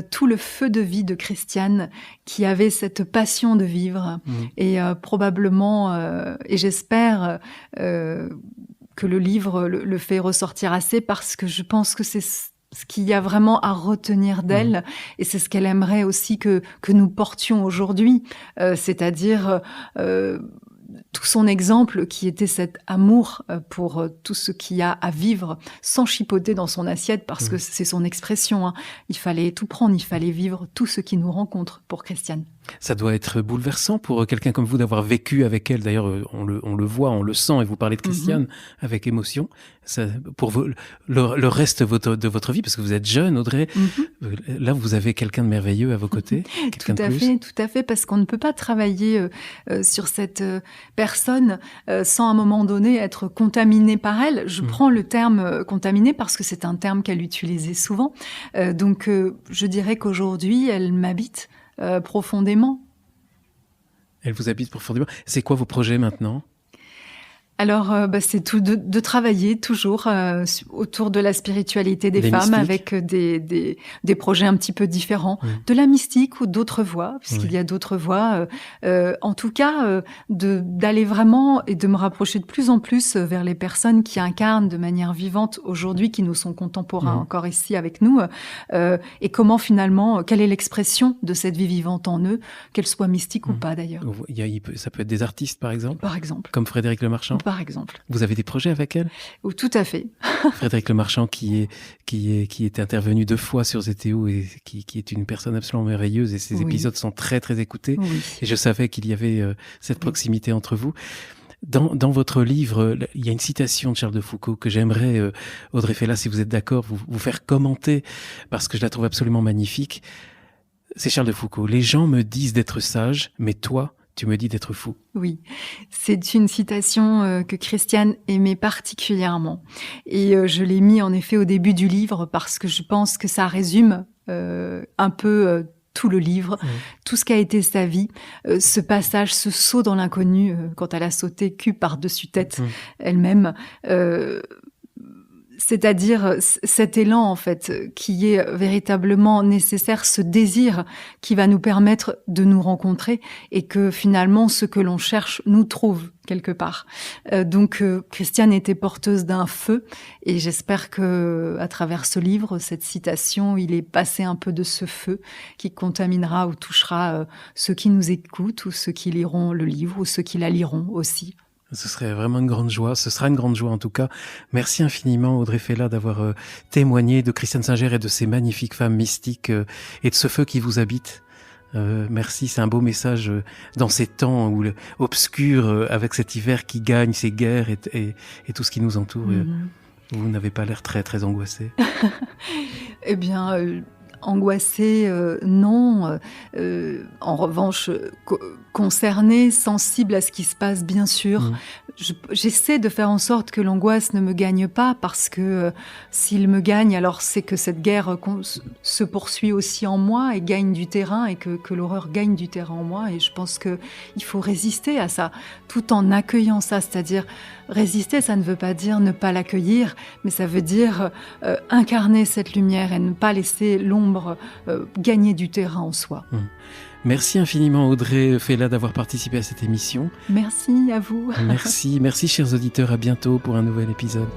tout le feu de vie de Christiane qui avait cette passion de vivre. Et probablement, et j'espère que le livre le fait ressortir assez, parce que je pense que c'est ce qu'il y a vraiment à retenir d'elle, et c'est ce qu'elle aimerait aussi que nous portions aujourd'hui, c'est-à-dire tout son exemple qui était cet amour pour tout ce qu'il y a à vivre, sans chipoter dans son assiette, parce que c'est son expression. Il fallait tout prendre, il fallait vivre tout ce qui nous rencontre pour Christiane. Ça doit être bouleversant pour quelqu'un comme vous d'avoir vécu avec elle. D'ailleurs, on le voit, on le sent, et vous parlez de Christiane avec émotion. Ça, pour vous, le reste de votre vie, parce que vous êtes jeune, Audrey, là, vous avez quelqu'un de merveilleux à vos côtés. Tout à fait, parce qu'on ne peut pas travailler sur cette personne sans à un moment donné être contaminé par elle. Je prends le terme contaminé parce que c'est un terme qu'elle utilisait souvent. Donc, je dirais qu'aujourd'hui, elle m'habite profondément. Elle vous habite profondément. C'est quoi vos projets maintenant ? Alors, c'est tout de travailler toujours autour de la spiritualité des femmes, mystiques, avec des projets un petit peu différents, de la mystique ou d'autres voies, puisqu'il y a d'autres voies. En tout cas, d'aller vraiment et de me rapprocher de plus en plus vers les personnes qui incarnent de manière vivante aujourd'hui, qui nous sont contemporains encore ici avec nous, et comment finalement, quelle est l'expression de cette vie vivante en eux, qu'elle soit mystique ou pas d'ailleurs. Ça peut être des artistes, par exemple. Par exemple. Comme Frédéric Lemarchand. par exemple. Vous avez des projets avec elle? Tout à fait. Frédéric Lemarchand qui est intervenu 2 fois sur ZTO et qui est une personne absolument merveilleuse, et ses épisodes sont très très écoutés. Oui. Et je savais qu'il y avait cette proximité entre vous. Dans votre livre, il y a une citation de Charles de Foucault que j'aimerais, Audrey Fella, si vous êtes d'accord, vous faire commenter, parce que je la trouve absolument magnifique. C'est Charles de Foucault. Les gens me disent d'être sage, mais toi, tu me dis d'être fou. Oui, c'est une citation que Christiane aimait particulièrement. Et je l'ai mis en effet au début du livre parce que je pense que ça résume un peu tout le livre, tout ce qu'a été sa vie, ce passage, ce saut dans l'inconnu, quand elle a sauté cul par-dessus tête elle-même, c'est-à-dire cet élan en fait qui est véritablement nécessaire, ce désir qui va nous permettre de nous rencontrer et que finalement ce que l'on cherche nous trouve quelque part. Donc Christiane était porteuse d'un feu et j'espère que à travers ce livre, cette citation, il est passé un peu de ce feu qui contaminera ou touchera ceux qui nous écoutent ou ceux qui liront le livre ou ceux qui la liront aussi. Ce serait vraiment une grande joie. Ce sera une grande joie en tout cas. Merci infiniment Audrey Fella d'avoir témoigné de Christiane Singer et de ces magnifiques femmes mystiques et de ce feu qui vous habite. Merci, c'est un beau message dans ces temps obscurs avec cet hiver qui gagne, ces guerres et tout ce qui nous entoure. Vous n'avez pas l'air très très angoissée. Eh bien, angoissée, non. En revanche, concernée, sensible à ce qui se passe, bien sûr. J'essaie de faire en sorte que l'angoisse ne me gagne pas parce que s'il me gagne, alors c'est que cette guerre se poursuit aussi en moi et gagne du terrain et que l'horreur gagne du terrain en moi. Et je pense qu'il faut résister à ça tout en accueillant ça. C'est-à-dire résister, ça ne veut pas dire ne pas l'accueillir, mais ça veut dire incarner cette lumière et ne pas laisser l'ombre gagner du terrain en soi. Merci infiniment Audrey Fella d'avoir participé à cette émission. Merci à vous. Merci chers auditeurs, à bientôt pour un nouvel épisode.